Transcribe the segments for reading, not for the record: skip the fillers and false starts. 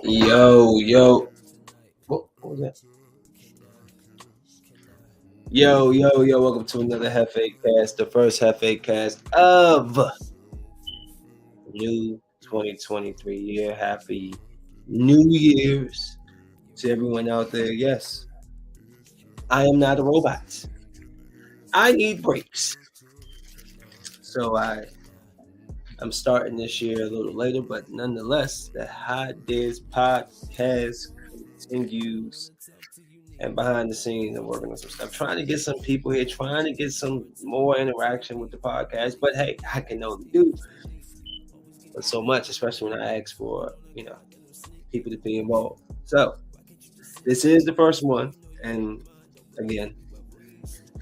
Yo. What was that? Yo. Welcome to another JefeCast, the first JefeCast of the new 2023 year. Happy New Year's to everyone out there. Yes, I am not a robot. I need breaks. So I'm starting this year a little later, but nonetheless, the Hot Diz podcast continues. And behind the scenes, I'm working on some stuff, trying to get some people here, trying to get some more interaction with the podcast. But hey, I can only do but so much, especially when I ask for, people to be involved. So this is the first one. And again,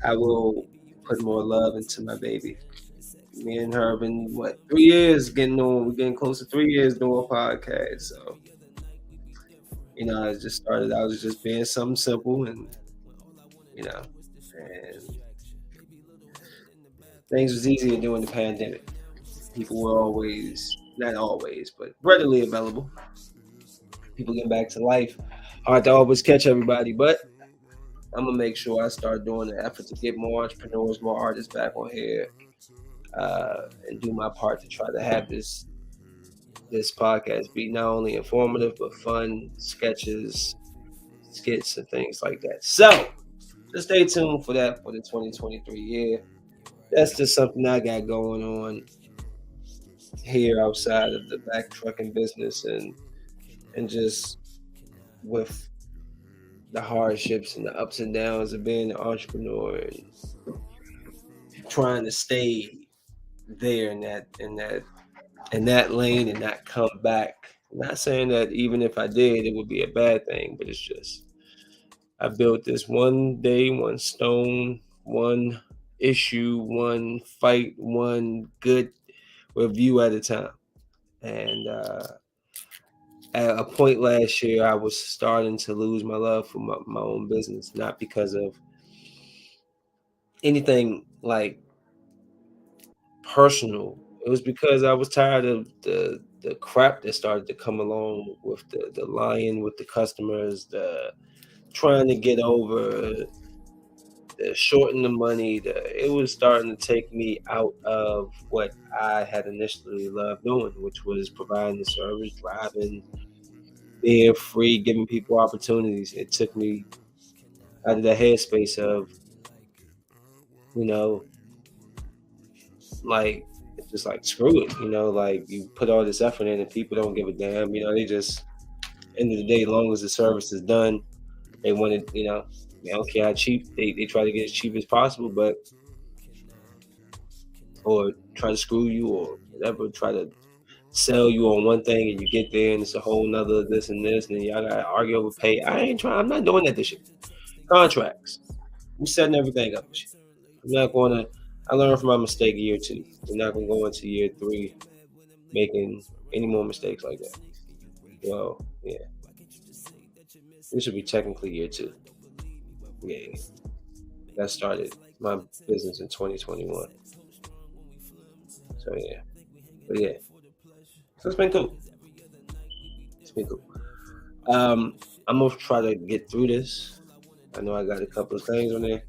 I will put more love into my baby. Me and her have been, 3 years getting on, we're getting close to 3 years doing a podcast. So, I just started, I was just being something simple and and things was easier during the pandemic. People were always, not always, but readily available. People getting back to life. Hard to always catch everybody, but I'm gonna make sure I start doing the effort to get more entrepreneurs, more artists back on here, and do my part to try to have this podcast be not only informative but fun, sketches, skits, and things like that. So just stay tuned for that for the 2023 year. That's just something I got going on here outside of the back trucking business and just with the hardships and the ups and downs of being an entrepreneur and trying to stay there in that lane and not come back. I'm not saying that even if I did, it would be a bad thing, but it's just I built this one day, one stone, one issue, one fight, one good review at a time. And at a point last year, I was starting to lose my love for my own business, not because of anything like personal. It was because I was tired of the crap that started to come along with the lying with the customers, the trying to get over, the shorting the money. It was starting to take me out of what I had initially loved doing, which was providing the service, driving, being free, giving people opportunities. It took me out of the headspace of, like, just like screw it, like you put all this effort in and people don't give a damn, they just, end of the day, as long as the service is done, they want it, they don't care how cheap, they try to get as cheap as possible, but, or try to screw you or whatever, try to sell you on one thing and you get there and it's a whole nother this and this, and then y'all gotta argue over pay. I'm not doing that this shit. Contracts. We setting everything up. I'm not gonna, I learned from my mistake year 2. We're not gonna go into year 3 making any more mistakes like that. Well, yeah. This should be technically year 2. Yeah. That started my business in 2021. So yeah. But yeah. So it's been cool. I'm gonna try to get through this. I know I got a couple of things on there.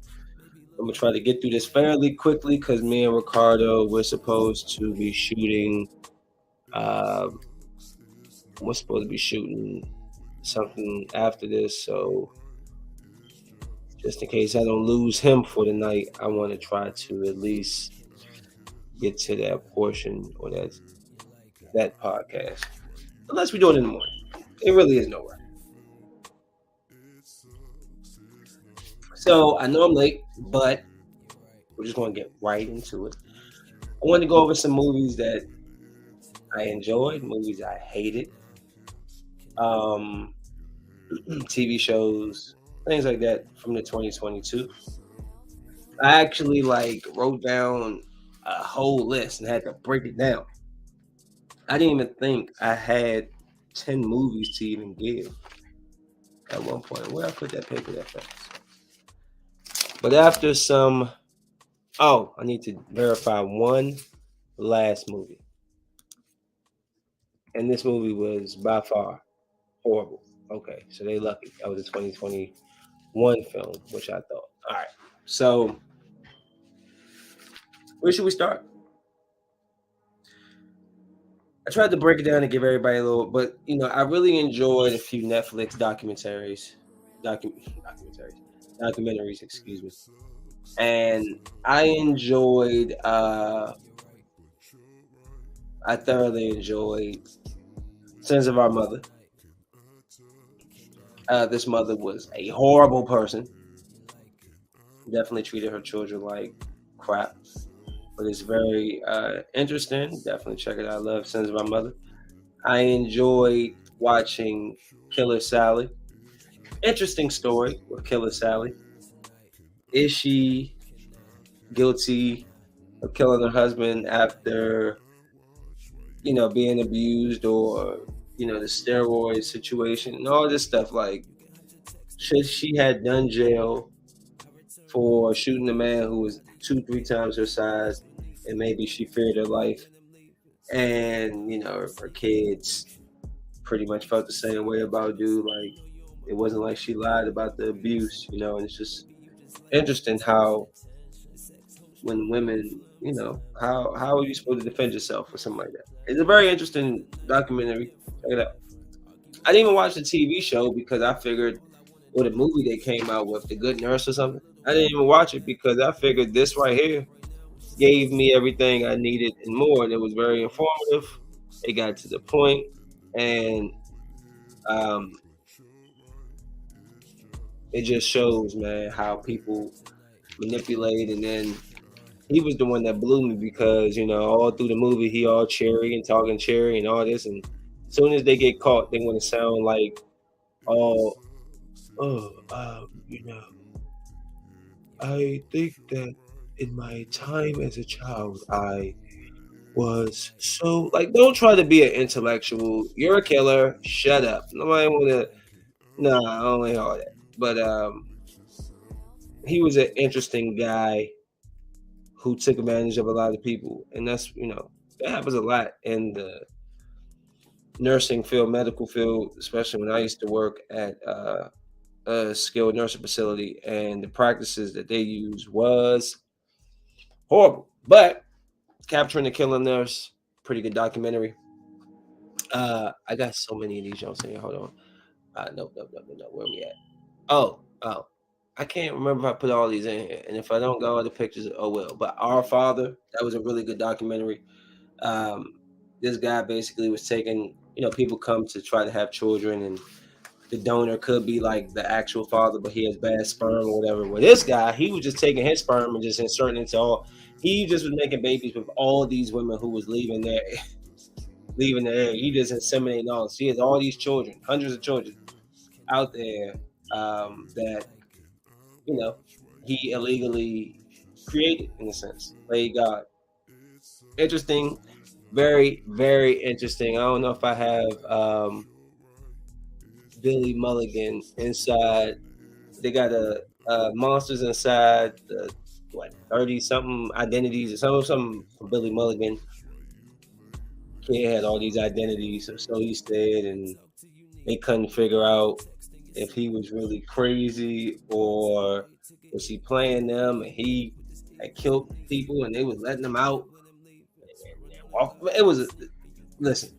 I'm gonna try to get through this fairly quickly because me and Ricardo, we're supposed to be shooting. We're supposed to be shooting something after this, so just in case I don't lose him for the night, I want to try to at least get to that portion or that podcast. Unless we do it in the morning, it really is nowhere. So I know I'm late, but we're just going to get right into it. I wanted to go over some movies that I enjoyed, movies I hated, TV shows, things like that from the 2022. I actually wrote down a whole list and had to break it down. I didn't even think I had 10 movies to even give at one point. Where I put that paper that fast? But after some, I need to verify one last movie. And this movie was by far Horrible. Okay, so they lucky. That was a 2021 film, which I thought. All right. So where should we start? I tried to break it down and give everybody a little, but I really enjoyed a few Netflix documentaries, excuse me. And I thoroughly enjoyed Sins of Our Mother. This mother was a horrible person. Definitely treated her children like crap. But it's very interesting. Definitely check it out. I love Sins of Our Mother. I enjoyed watching Killer Sally. Interesting story with Killer Sally. Is she guilty of killing her husband after, being abused, or, the steroid situation and all this stuff? Like, should she had done jail for shooting a man who was 2-3 times her size, and maybe she feared her life, and her kids pretty much felt the same way about dude. Like, it wasn't like she lied about the abuse, and it's just interesting how when women, how are you supposed to defend yourself or something like that? It's a very interesting documentary. Check it out. I didn't even watch the TV show because I figured, or the movie they came out with, The Good Nurse or something. I didn't even watch it because I figured this right here gave me everything I needed and more. And it was very informative. It got to the point, and it just shows, man, how people manipulate. And then he was the one that blew me because, all through the movie, he all cheery and talking cheery and all this. And as soon as they get caught, they want to sound like, I think that in my time as a child, I was so, like, don't try to be an intellectual. You're a killer. Shut up. Nobody want to. Nah, I don't like all that. But he was an interesting guy who took advantage of a lot of people, and that's that happens a lot in the nursing field, medical field, especially when I used to work at a skilled nursing facility, and the practices that they use was horrible. But Capturing the Killer Nurse, pretty good documentary. I got so many of these jokes in here. Hold on. No. Where we at? Oh. I can't remember if I put all these in here, and if I don't go, the pictures, oh well. But Our Father, that was a really good documentary. This guy basically was taking, people come to try to have children, and the donor could be like the actual father, but he has bad sperm or whatever. Well, this guy, he was just taking his sperm and just inserting into all. He just was making babies with all these women who was leaving the area. He just inseminating all. So he has all these children, hundreds of children out there that he illegally created, in a sense. Played God. Interesting, very, very interesting. I don't know if I have Billy Mulligan inside. They got monsters inside the 30 something identities or something from Billy Mulligan. Kid had all these identities, so he said, and they couldn't figure out if he was really crazy or was he playing them, and he had killed people and they was letting them out. It was listen,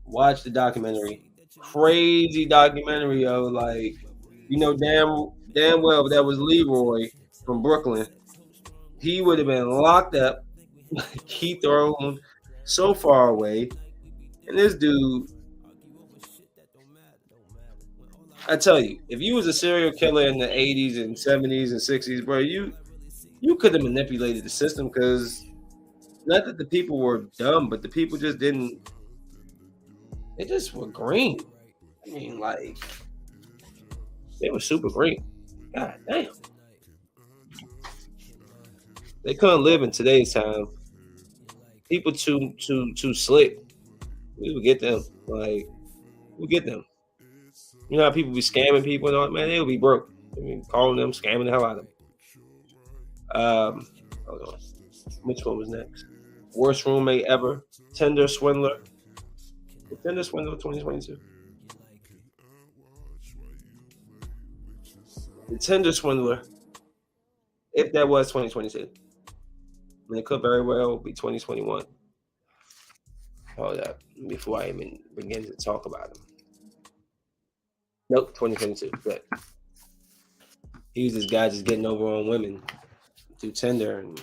watch the documentary. Crazy documentary, yo. Like, damn well that was Leroy from Brooklyn. He would have been locked up, he thrown so far away. And this dude, I tell you, if you was a serial killer in the 80s and 70s and 60s, bro, you could have manipulated the system, because not that the people were dumb, but the people just didn't. They just were green. I mean, like, they were super green. God damn. They couldn't live in today's time. People too slick. We would get them. Like, we get them. You know how people be scamming people and all, man, they would be broke. I mean, calling them, scamming the hell out of them. Hold on. Which one was next? Worst roommate ever. Tinder swindler. The Tinder swindler 2022. The Tinder Swindler, if that was 2022, and it could very well be 2021. Hold up, before I even begin to talk about him. Nope, 2022. But he was this guy just getting over on women through Tinder and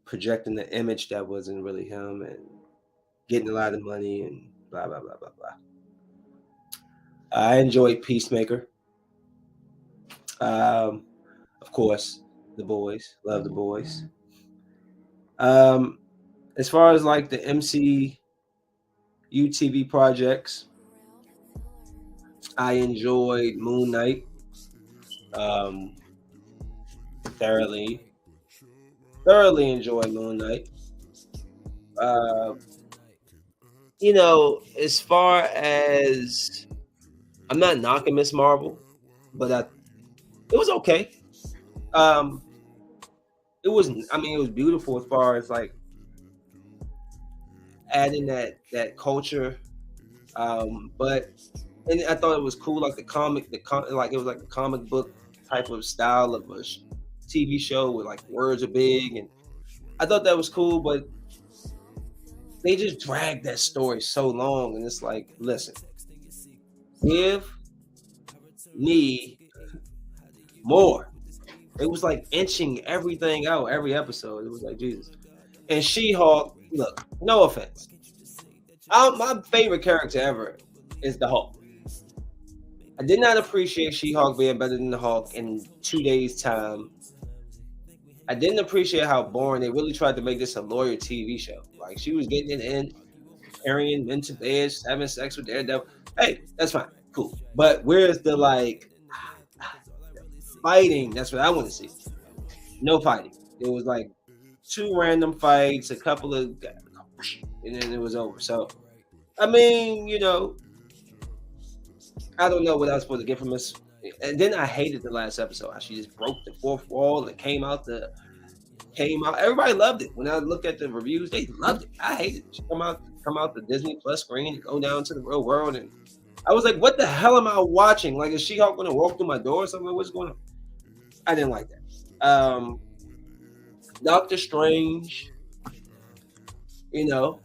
projecting the image that wasn't really him and getting a lot of money and blah, blah, blah, blah, blah. I enjoyed Peacemaker. Of course, The Boys. Love The Boys. As far as like the MCU TV projects, I enjoyed Moon Knight thoroughly enjoyed Moon Knight. You know, as far as I'm not knocking Miss Marvel, but it was okay. It wasn't. I mean, it was beautiful as far as like adding that culture. But and I thought it was cool, like like it was like a comic book type of style of a TV show where like words are big, and I thought that was cool. But they just dragged that story so long, and it's like, listen, give me more. It was like inching everything out every episode. It was like, Jesus. And She-Hulk, look, no offense. My favorite character ever is the Hulk. I did not appreciate She-Hulk being better than the Hulk in 2 days' time. I didn't appreciate how boring they really tried to make this a lawyer TV show. Like, she was getting it in, carrying men to bed, having sex with Daredevil. Hey, that's fine. Cool. But where's the, like, fighting? That's what I want to see. No fighting. It was like 2 random fights, a couple of, and then it was over. So, I mean, you know, I don't know what I was supposed to get from this. And then I hated the last episode. How she just broke the fourth wall and came out. Everybody loved it. When I looked at the reviews, they loved it. I hated it. She come out the Disney Plus screen and go down to the real world. And I was like, what the hell am I watching? Like, is She-Hulk going to walk through my door or something? What's going on? I didn't like that. Doctor Strange, you know,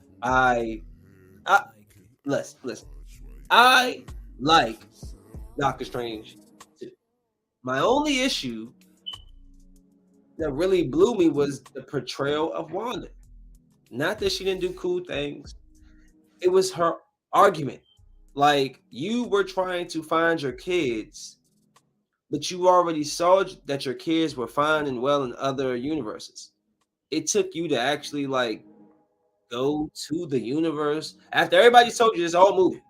listen. I like Doctor Strange too. My only issue that really blew me was the portrayal of Wanda. Not that she didn't do cool things. It was her argument. Like, you were trying to find your kids, but you already saw that your kids were fine and well in other universes. It took you to actually like go to the universe after everybody told you this whole movie.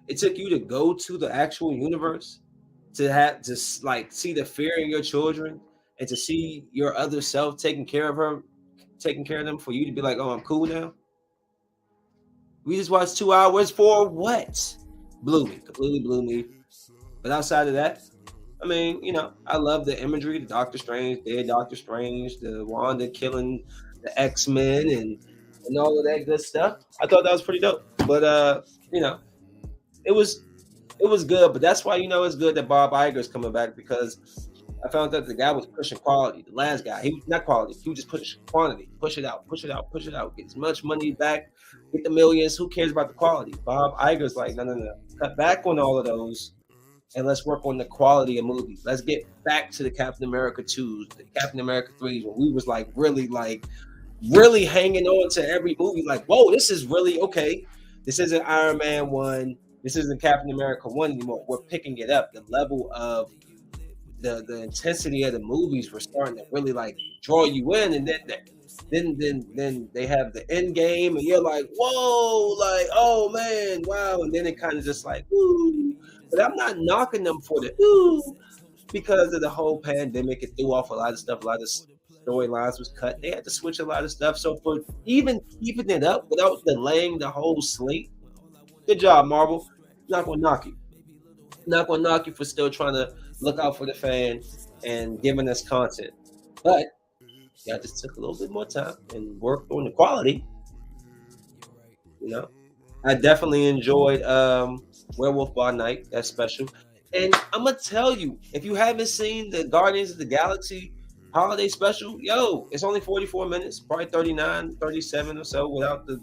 It took you to go to the actual universe to have to like see the fear in your children and to see your other self taking care of them for you to be like, oh, I'm cool now. We just watched 2 hours for what? Completely blew me. But outside of that, I mean, you know, I love the imagery, the Doctor Strange, dead Doctor Strange, the Wanda killing the X-Men and all of that good stuff. I thought that was pretty dope. But you know, it was good. But that's why, you know, it's good that Bob Iger's coming back, because I found that the guy was pushing quality. The last guy, he was not quality. He was just pushing quantity. Push it out. Get as much money back. Get the millions. Who cares about the quality? Bob Iger's like, no. Cut back on all of those, and let's work on the quality of movies. Let's get back to the Captain America 2s, the Captain America 3s, when we was like really hanging on to every movie. Like, whoa, this is really okay. This isn't Iron Man 1. This isn't Captain America 1 anymore. We're picking it up. The level of the intensity of the movies were starting to really like draw you in, and then they have the end game, and you're like, whoa, like, oh man, wow, and then it kind of just like, ooh. But I'm not knocking them for the ooh, because of the whole pandemic. It threw off a lot of stuff. A lot of storylines was cut. They had to switch a lot of stuff. So for even keeping it up without delaying the whole slate, good job, Marvel. Not gonna knock you. Not gonna knock you for still trying to look out for the fan and giving us content. But yeah, just took a little bit more time and worked on the quality. You know, I definitely enjoyed Werewolf by Night. That's special. And I'm gonna tell you, if you haven't seen the Guardians of the Galaxy holiday special, yo, it's only 44 minutes, probably 39, 37 or so without the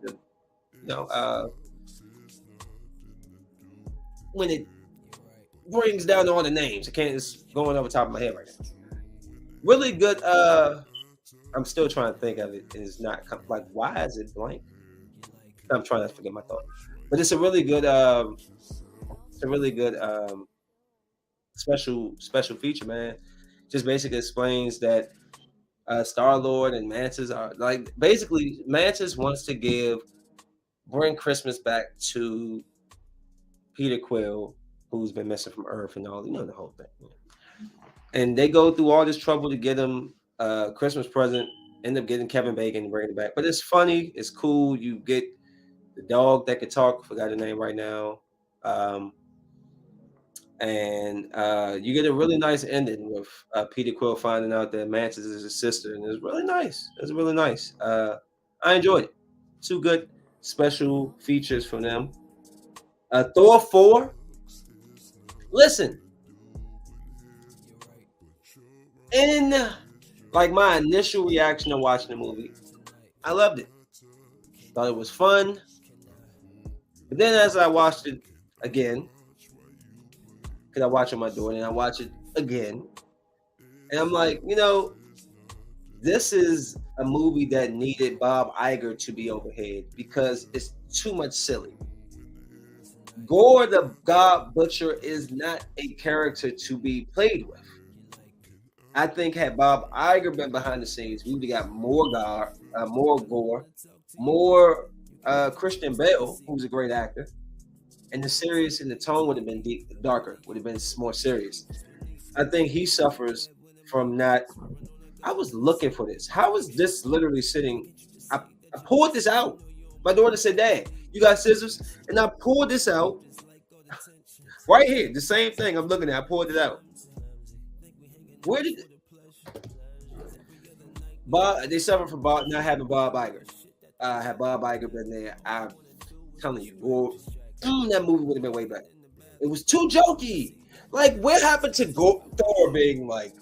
you know, when it brings down all the names. I can't, it's going over the top of my head right now. Really good. I'm still trying to think of it. It's not like, why is it blank? I'm trying to forget my thought. But it's a really good special feature, man. Just basically explains that Star Lord and Mantis are like, basically Mantis wants to bring Christmas back to Peter Quill, who's been missing from Earth and all, the whole thing. And they go through all this trouble to get him a Christmas present, end up getting Kevin Bacon and bringing it back. But it's funny, it's cool. You get the dog that could talk, forgot the name right now. And you get a really nice ending with Peter Quill finding out that Mantis is his sister, and it's really nice. It's really nice. I enjoyed it. Two good special features from them. Thor 4. Listen, in like my initial reaction to watching the movie, I loved it. Thought it was fun. But then as I watched it again, because I watch it with my daughter, and I watch it again, and I'm like, this is a movie that needed Bob Iger to be overhead because it's too much silly. Gore the God Butcher is not a character to be played with. I think had Bob Iger been behind the scenes, we would have got more Gore, more Christian Bale, who's a great actor, and the tone would have been darker, would have been more serious. I think he suffers from not. I was looking for this. How is this literally sitting? I pulled this out. My daughter said, "Dad, you got scissors?" And I pulled this out right here. The same thing I'm looking at. I pulled it out. Where did Bob? They suffer from not having Bob Iger. Had Bob Iger been there, I'm telling you, that movie would have been way better. It was too jokey. Like, what happened to Thor being like,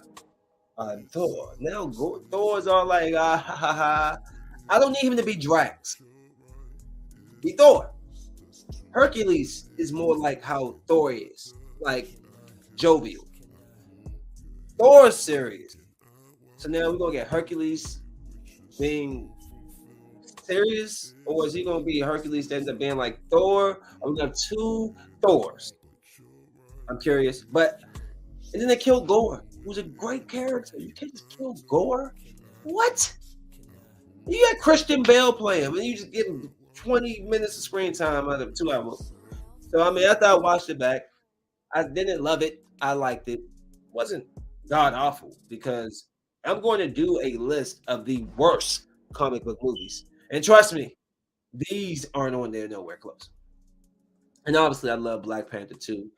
Thor? Now Thor's all like, ha ha ha. I don't need him to be Drax. Be Thor. Hercules is more like how Thor is, like jovial. Thor is serious. So now we're gonna get Hercules being serious, or is he gonna be Hercules that ends up being like Thor? Or we gonna have two Thors? I'm curious. But and then they killed Gore, who's a great character. You can't just kill Gore. What? You got Christian Bale playing him, and you just give him 20 minutes of screen time out of 2 hours. So I mean, after I watched it back, I didn't love it. I liked it. It wasn't god awful, because I'm going to do a list of the worst comic book movies. And trust me, these aren't on there nowhere close. And obviously, I love Black Panther 2.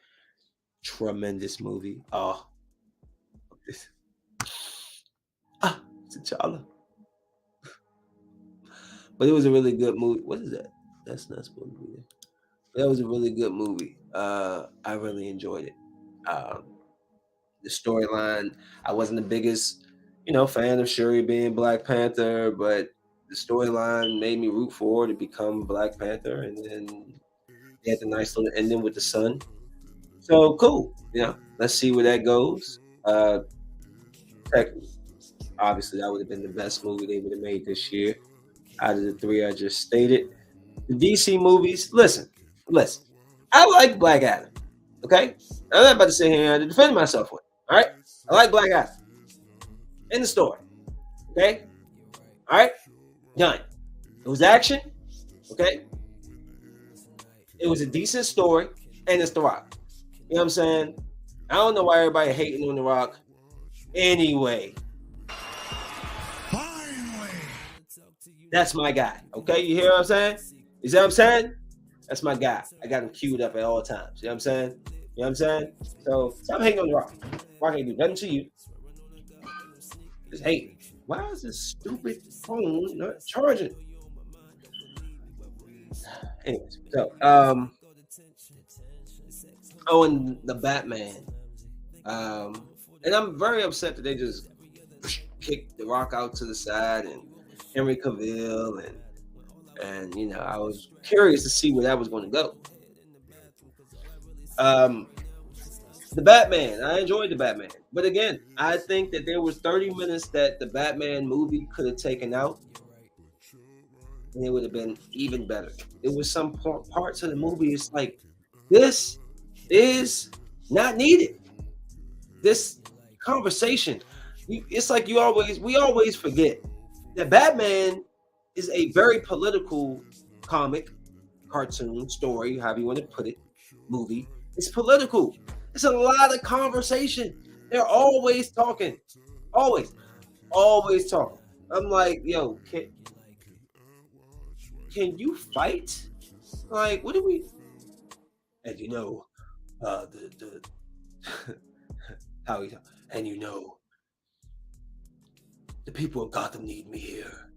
Tremendous movie. Oh. T'Challa. But it was a really good movie. What is that? That's not supposed to be there. That was a really good movie. I really enjoyed it. The storyline, I wasn't the biggest, fan of Shuri being Black Panther, but the storyline made me root for her to become Black Panther, and then they had the nice little ending with the son. So cool. Let's see where that goes. Obviously, that would have been the best movie they would have made this year out of the three I just stated. The DC movies, listen. I like Black Adam. Okay? I'm not about to sit here and defend myself with it. All right? I like Black Adam. In the story. Okay? All right? Done. It was action. Okay? It was a decent story. And it's The Rock. You know what I'm saying? I don't know why everybody hating on The Rock. Anyway. Finally. That's my guy. Okay? You hear what I'm saying? You see what I'm saying? That's my guy. I got him queued up at all times. You know what I'm saying? You know what I'm saying? So stop hating on The Rock. Rock ain't do nothing to you. Just hate. Why is this stupid phone not charging? Anyways, so Oh, and the Batman. And I'm very upset that they just kicked The Rock out to the side and Henry Cavill and I was curious to see where that was going to go. The Batman, I enjoyed the Batman, but again, I think that there was 30 minutes that the Batman movie could have taken out, and it would have been even better. There was some parts of the movie. It's like this is not needed. This conversation, it's like we always forget that Batman is a very political comic, cartoon, story, however you want to put it, movie. It's political. It's a lot of conversation. They're always talking. Always talking. I'm like, yo, can you fight? Like, what do we? And the how he, and the people of Gotham need me here,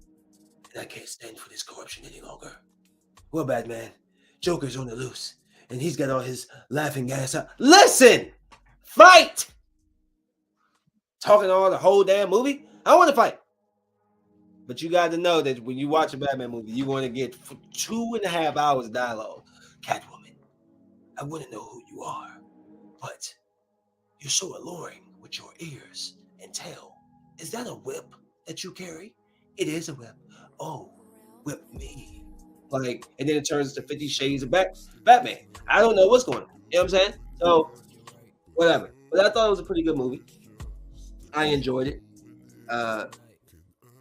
and I can't stand for this corruption any longer. Well, Batman, Joker's on the loose, and he's got all his laughing gas out. Listen, fight. Talking all the whole damn movie. I want to fight. But you got to know that when you watch a Batman movie, you're going to get 2.5 hours of dialogue. Catwoman, I want to know who you are, but you're so alluring with your ears and tail. Is that a whip that you carry? It is a whip. Oh, whip me. Like, and then it turns to 50 Shades of Batman. I don't know what's going on. You know what I'm saying? So, whatever. But I thought it was a pretty good movie. I enjoyed it. The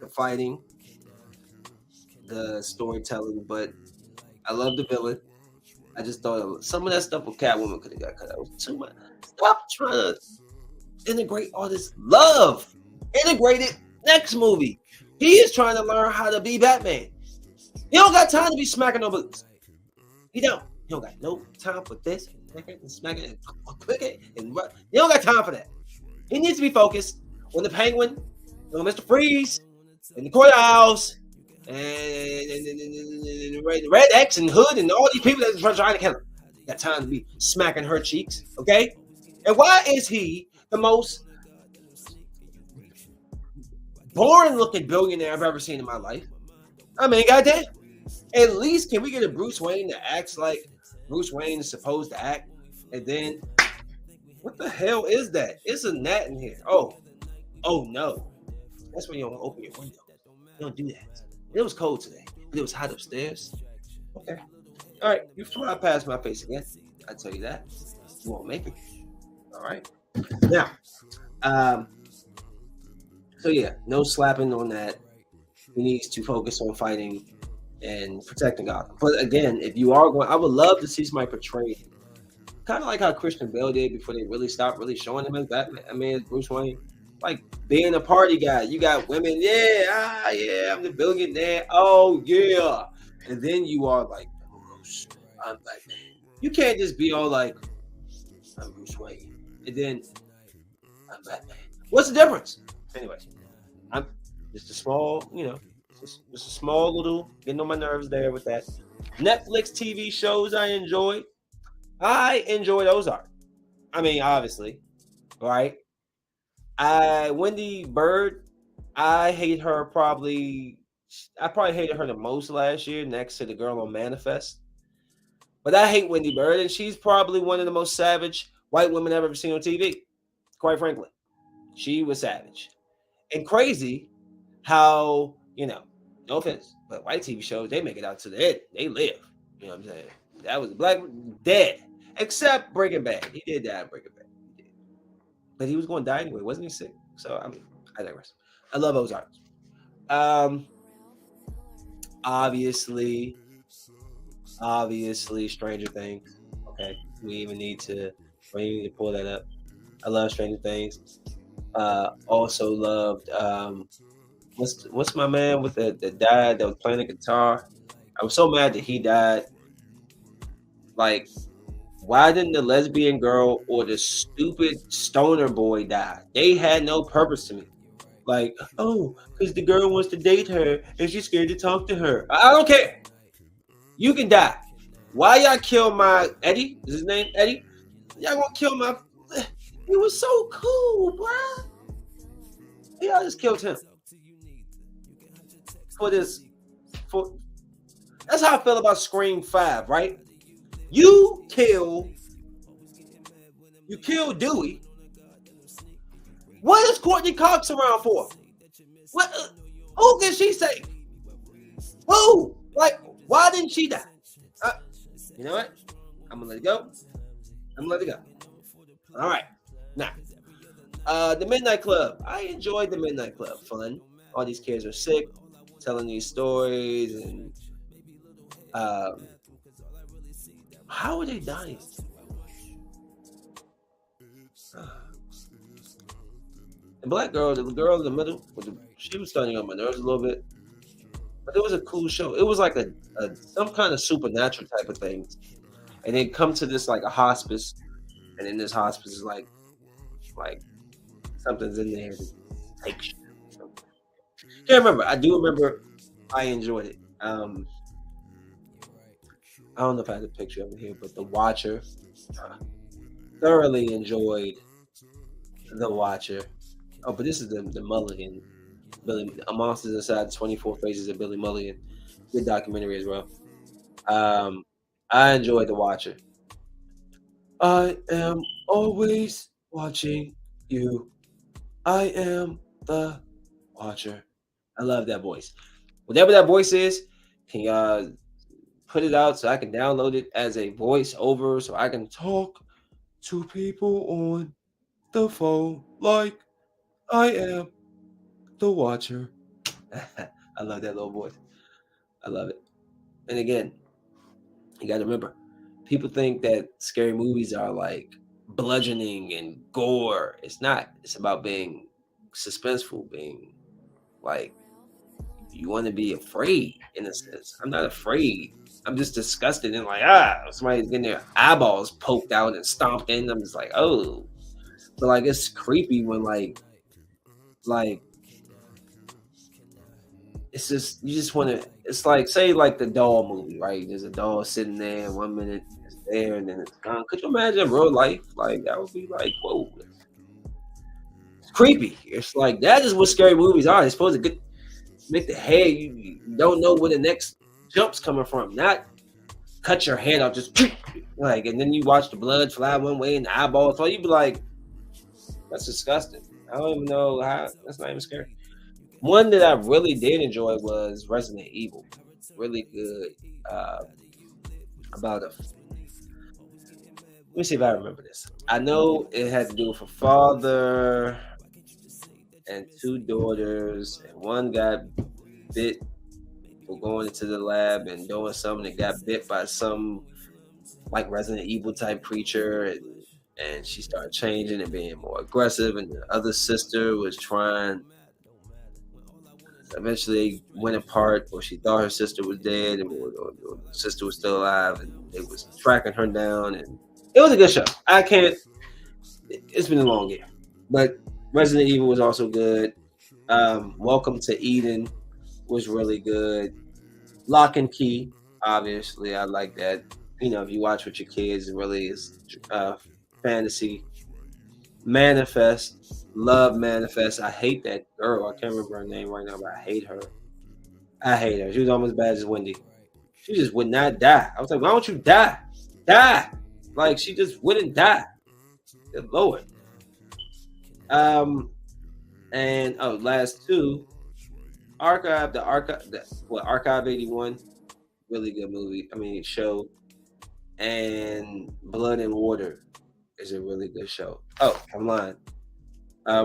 fighting, the storytelling, but I love the villain. I just thought some of that stuff with Catwoman could have got cut out. It was too much. Stop trying to integrate all this love. Integrate it next movie. He is trying to learn how to be Batman. He don't got time to be smacking no boots. He don't got no time for this. Smacking and clicking and run. He don't got time for that. He needs to be focused on the Penguin, on Mr. Freeze, and the courthouse, and Red X and Hood, and all these people that are trying to kill him. Got time to be smacking her cheeks, okay? And why is he the most boring-looking billionaire I've ever seen in my life? I mean, goddamn. At least can we get a Bruce Wayne that acts like Bruce Wayne is supposed to act? And then, what the hell is that? It's a gnat in here. Oh no. That's when you don't open your window. You don't do that. It was cold today, but it was hot upstairs. Okay. All right. You fly past my face again. I tell you that. You won't make it. All right. Now, so yeah, no slapping on that. He needs to focus on fighting and protecting Gotham. But again, if you are going, I would love to see somebody portray him. Kind of like how Christian Bale did before they really stopped showing him as Batman. I mean, as Bruce Wayne. Like being a party guy. You got women, I'm the billionaire. Oh, yeah. And then you are like, Bruce, I'm Batman. You can't just be all like, I'm Bruce Wayne. And then, I'm Batman. What's the difference? Anyway, I'm just a small, just a small little, getting on my nerves there with that. Netflix TV shows I enjoyed. I enjoyed Ozark. I mean, obviously, right? Wendy Bird, I hate her probably. I probably hated her the most last year, next to the girl on Manifest. But I hate Wendy Bird, and she's probably one of the most savage white women I've ever seen on TV. Quite frankly, she was savage and crazy. How no offense, but white TV shows they make it out to the end. They live. You know what I'm saying? That was black dead, except Breaking Bad. He did die in Breaking Bad. But he was going to die anyway, wasn't he sick? So, I mean, I digress. I love Ozark. Obviously, Stranger Things. Okay, we even need to pull that up. I love Stranger Things. Also loved what's my man with the died that was playing the guitar? I was so mad that he died. Like, why didn't the lesbian girl or the stupid stoner boy die? They had no purpose to me. Like, oh, because the girl wants to date her and she's scared to talk to her. I don't care. You can die. Why y'all kill my Eddie? Is his name Eddie? Y'all gonna kill my. He was so cool, bruh. Y'all just killed him for this. For that's how I feel about Scream 5, right? You kill Dewey. What is Courtney Cox around for? What? Who can she say? Who? Like, why didn't she die? You know what? I'm gonna let it go. I'm gonna let it go. All right. Now, the Midnight Club. I enjoyed the Midnight Club. Fun. All these kids are sick, telling these stories, and how are they dying? The black girl, the girl in the middle, she was starting on my nerves a little bit. But it was a cool show. It was like a some kind of supernatural type of thing. And then come to this like a hospice, and in this hospice is like something's in there to take shit. Can't remember. I do remember I enjoyed it. I don't know if I had a picture of it here, but The Watcher. Thoroughly enjoyed The Watcher. Oh, but this is the Mulligan. Billy Monsters Inside 24 Phases of Billy Mulligan. Good documentary as well. I enjoyed The Watcher. I am always watching you. I am the Watcher. I love that voice. Whatever that voice is, can y'all put it out so I can download it as a voice over so I can talk to people on the phone like I am the Watcher. I love that little voice. I love it. And again, you got to remember, people think that scary movies are like bludgeoning and gore. It's not. It's about being suspenseful, being like you want to be afraid in a sense. I'm not afraid. I'm just disgusted and like somebody's getting their eyeballs poked out and stomped in. I'm just like, oh, but like it's creepy when like it's just you just want to. It's like say like the doll movie, right? There's a doll sitting there, and 1 minute it's there, and then it's gone. Could you imagine real life? Like that would be like whoa, it's creepy. It's like that is what scary movies are. They're supposed to make the head. You don't know where the next jump's coming from. Not cut your head off, just like, and then you watch the blood fly one way and the eyeballs. So you'd be like, that's disgusting. I don't even know how. That's not even scary. One that I really did enjoy was Resident Evil. Really good. About let me see if I remember this. I know it had to do with a father and two daughters, and one got bit for going into the lab and doing something that got bit by some like Resident Evil type creature, and she started changing and being more aggressive, and the other sister was trying. Eventually went apart, or she thought her sister was dead, and or the sister was still alive, and they was tracking her down. And it was a good show. It's been a long year, but Resident Evil was also good. Welcome to Eden was really good. Lock and Key, obviously, I like that. You know, if you watch with your kids, it really is fantasy. Manifest, love Manifest. I hate that girl. I can't remember her name right now, but I hate her. She was almost as bad as Wendy. She just would not die. I was like, why don't you die? Die. Like she just wouldn't die. Good Lord. And last two. Archive 81. Really good movie. I mean show. And Blood and Water is a really good show. Oh, I'm lying.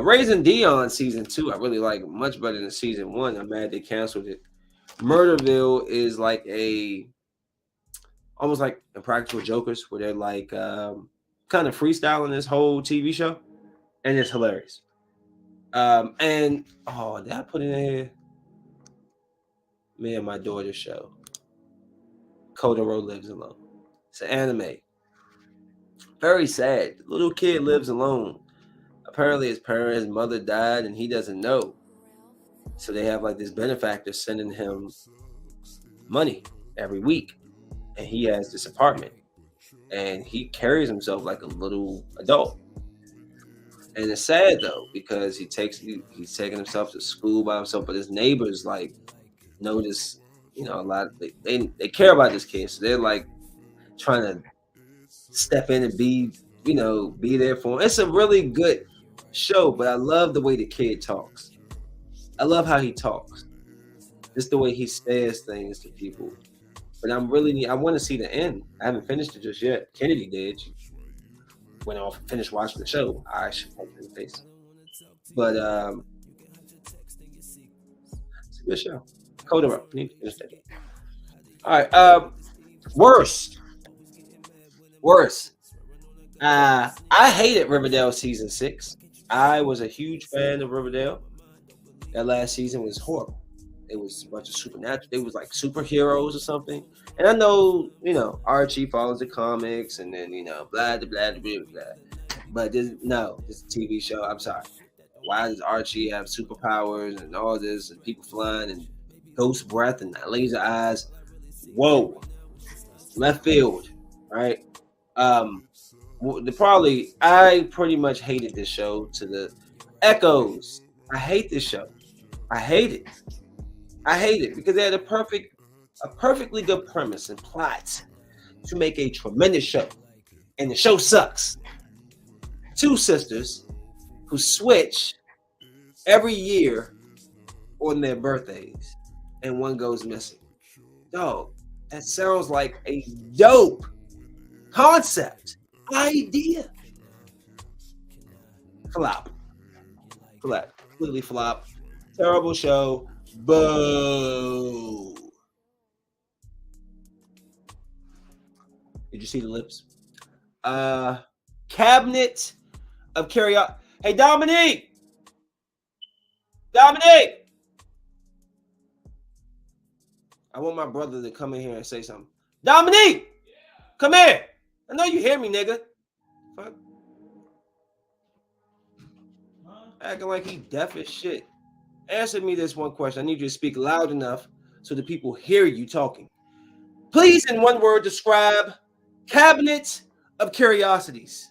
Raising Dion season 2, I really like it much better than season 1. I'm mad they canceled it. Murderville is like almost like Impractical Jokers, where they're like kind of freestyling this whole TV show, and it's hilarious. And did I put it in here? Me and my daughter's show. Kotaro Lives Alone. It's an anime. Very sad. The little kid lives alone. Apparently his mother died and he doesn't know. So they have like this benefactor sending him money every week. And he has this apartment. and he carries himself like a little adult. And it's sad though because he's taking himself to school by himself, but his neighbors like notice, a lot. They care about this kid, so they're like trying to step in and be there for him. It's a really good show, but I love the way the kid talks. I love how he talks, just the way he says things to people. But I want to see the end. I haven't finished it just yet. Kennedy did. She went off and finished watching the show. I should punch her in the face. But it's a good show. Code her up. Need to finish that. All right. Worst. I hated Riverdale season 6. I was a huge fan of Riverdale. That last season was horrible. It was a bunch of supernatural. It was like superheroes or something. And I know, Archie follows the comics and then, blah, blah, blah, blah, blah. But this is a TV show. I'm sorry. Why does Archie have superpowers and all this and people flying and ghost breath and laser eyes? Whoa. Left field, right? I pretty much hated this show to the echoes. I hate this show. I hate it because they had a perfectly good premise and plot to make a tremendous show, and the show sucks. 2 sisters who switch every year on their birthdays, and one goes missing. Dog, that sounds like a dope concept idea. Flop, completely flop. Terrible show. Boo. Did you see the lips? Cabinet of Curiosity. Hey, Dominique! I want my brother to come in here and say something. Dominique! Come here! I know you hear me, nigga. Fuck. Acting like he deaf as shit. Answer me this one question. I need you to speak loud enough so the people hear you talking. Please, in one word, describe Cabinet of Curiosities.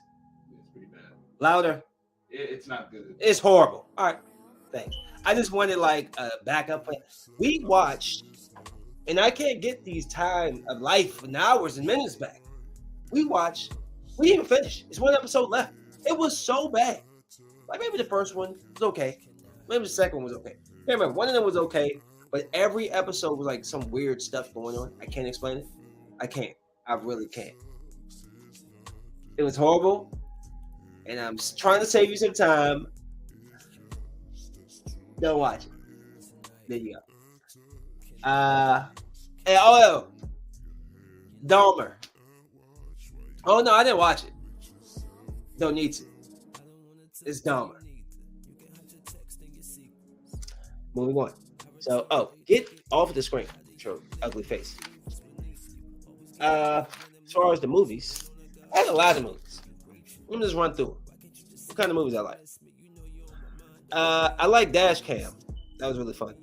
It's pretty bad. Louder. It's not good. It's horrible. All right. Thanks. I just wanted like a backup plan. We watched, and I can't get these time of life and hours and minutes back. We didn't even finish. It's one episode left. It was so bad. Like maybe the first one was okay. Maybe the second one was okay. I remember one of them was okay, but every episode was like some weird stuff going on. I can't explain it. I can't. I really can't. It was horrible, and I'm trying to save you some time. Don't watch it. There you go. And Dahmer. Oh no, I didn't watch it. Don't need to. It's Dahmer. Moving on. So, get off the screen. Your ugly face. As far as the movies, I had a lot of movies. Let me just run through them. What kind of movies I like? I like Dash Cam. That was really fun.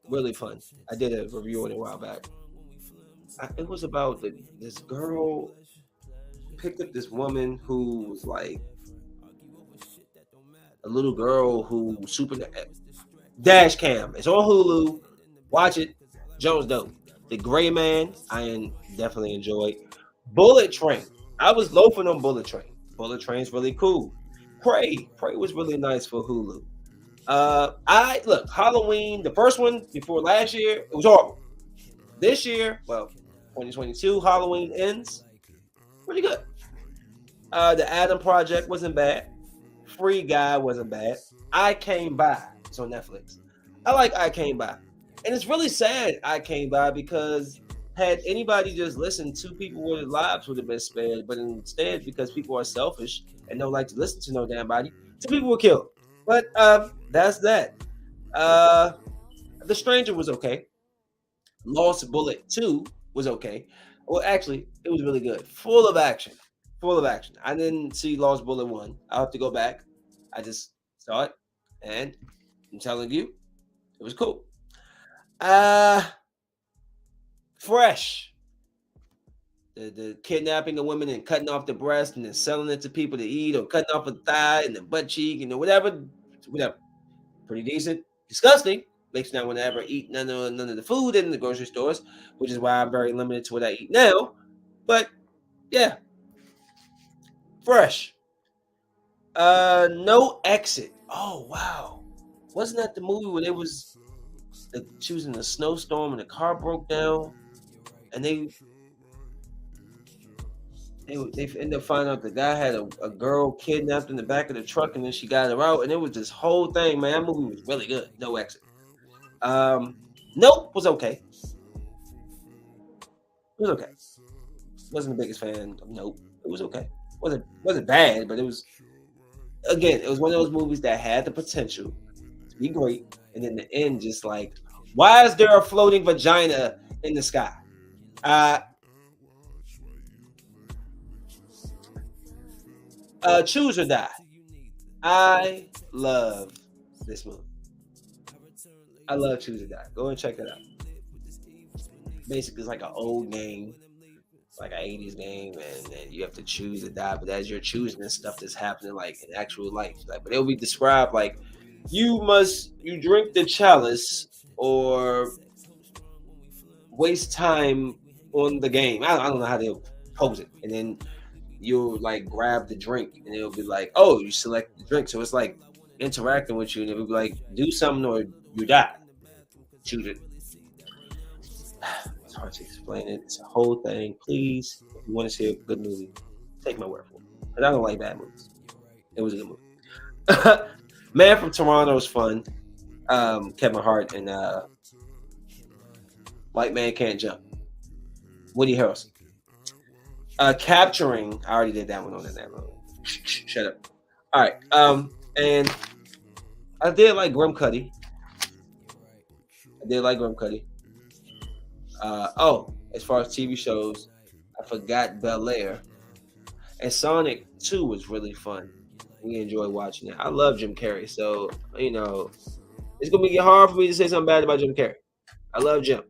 Really fun. I did a review on it a while back. It was about this girl picked up this woman who was like a little girl who Dash Cam. It's on Hulu. Watch it. Jones dope. The Gray Man. I definitely enjoyed. Bullet Train. I was loafing on Bullet Train. Bullet Train's really cool. Prey was really nice for Hulu. Halloween, the first one before last year, it was horrible. This year, 2022, Halloween Ends, pretty good. The Adam Project wasn't bad. Free Guy wasn't bad. I Came By. It's on Netflix. I like I Came By. And it's really sad I Came By because had anybody just listened, 2 people would have lives would have been spared. But instead, because people are selfish and don't like to listen to no damn body, 2 people were killed. But that's that. The Stranger was okay. Lost Bullet 2 was okay. Well, actually, it was really good. Full of action. I didn't see Lost Bullet 1. I'll have to go back. I just saw it. And I'm telling you, it was cool. Fresh. the kidnapping of women and cutting off the breast and then selling it to people to eat, or cutting off a thigh and the butt cheek and whatever. Pretty decent. Disgusting. Makes me not want to ever eat none of the food in the grocery stores, which is why I'm very limited to what I eat now. But yeah, fresh. No Exit. Oh wow, wasn't that the movie where they was choosing a snowstorm and the car broke down, and they ended up finding out the guy had a girl kidnapped in the back of the truck, and then she got her out, and it was this whole thing, man. That movie was really good. No Exit. Nope was okay. It was okay. Wasn't the biggest fan of Nope. It was okay. Wasn't bad, but it was, again, it was one of those movies that had the potential to be great, and in the end, just like, why is there a floating vagina in the sky? Choose or Die. I love this movie. I love Choose or Die. Go and check it out. Basically, it's like an old game, like an 80s game, and then you have to choose or die. But as you're choosing this stuff that's happening like in actual life, like, but it'll be described like you drink the chalice or waste time on the game. I don't know how they'll pose it, and then you'll like grab the drink, and it'll be like, oh, you select the drink, so it's like interacting with you, and it'll be like, do something or you die. Choose it. It's hard to explain it. It's a whole thing. Please, if you want to see a good movie, take my word for it. Because I don't like bad movies. It was a good movie. Man from Toronto was fun. Kevin Hart and White Man Can't Jump. Woody Harrelson. Capturing. I already did that one on that movie. Shut up. All right. And I did like Grim Cuddy. As far as TV shows, I forgot Bel Air. And Sonic 2 was really fun. We enjoyed watching it. I love Jim Carrey, so, it's going to be hard for me to say something bad about Jim Carrey. I love Jim.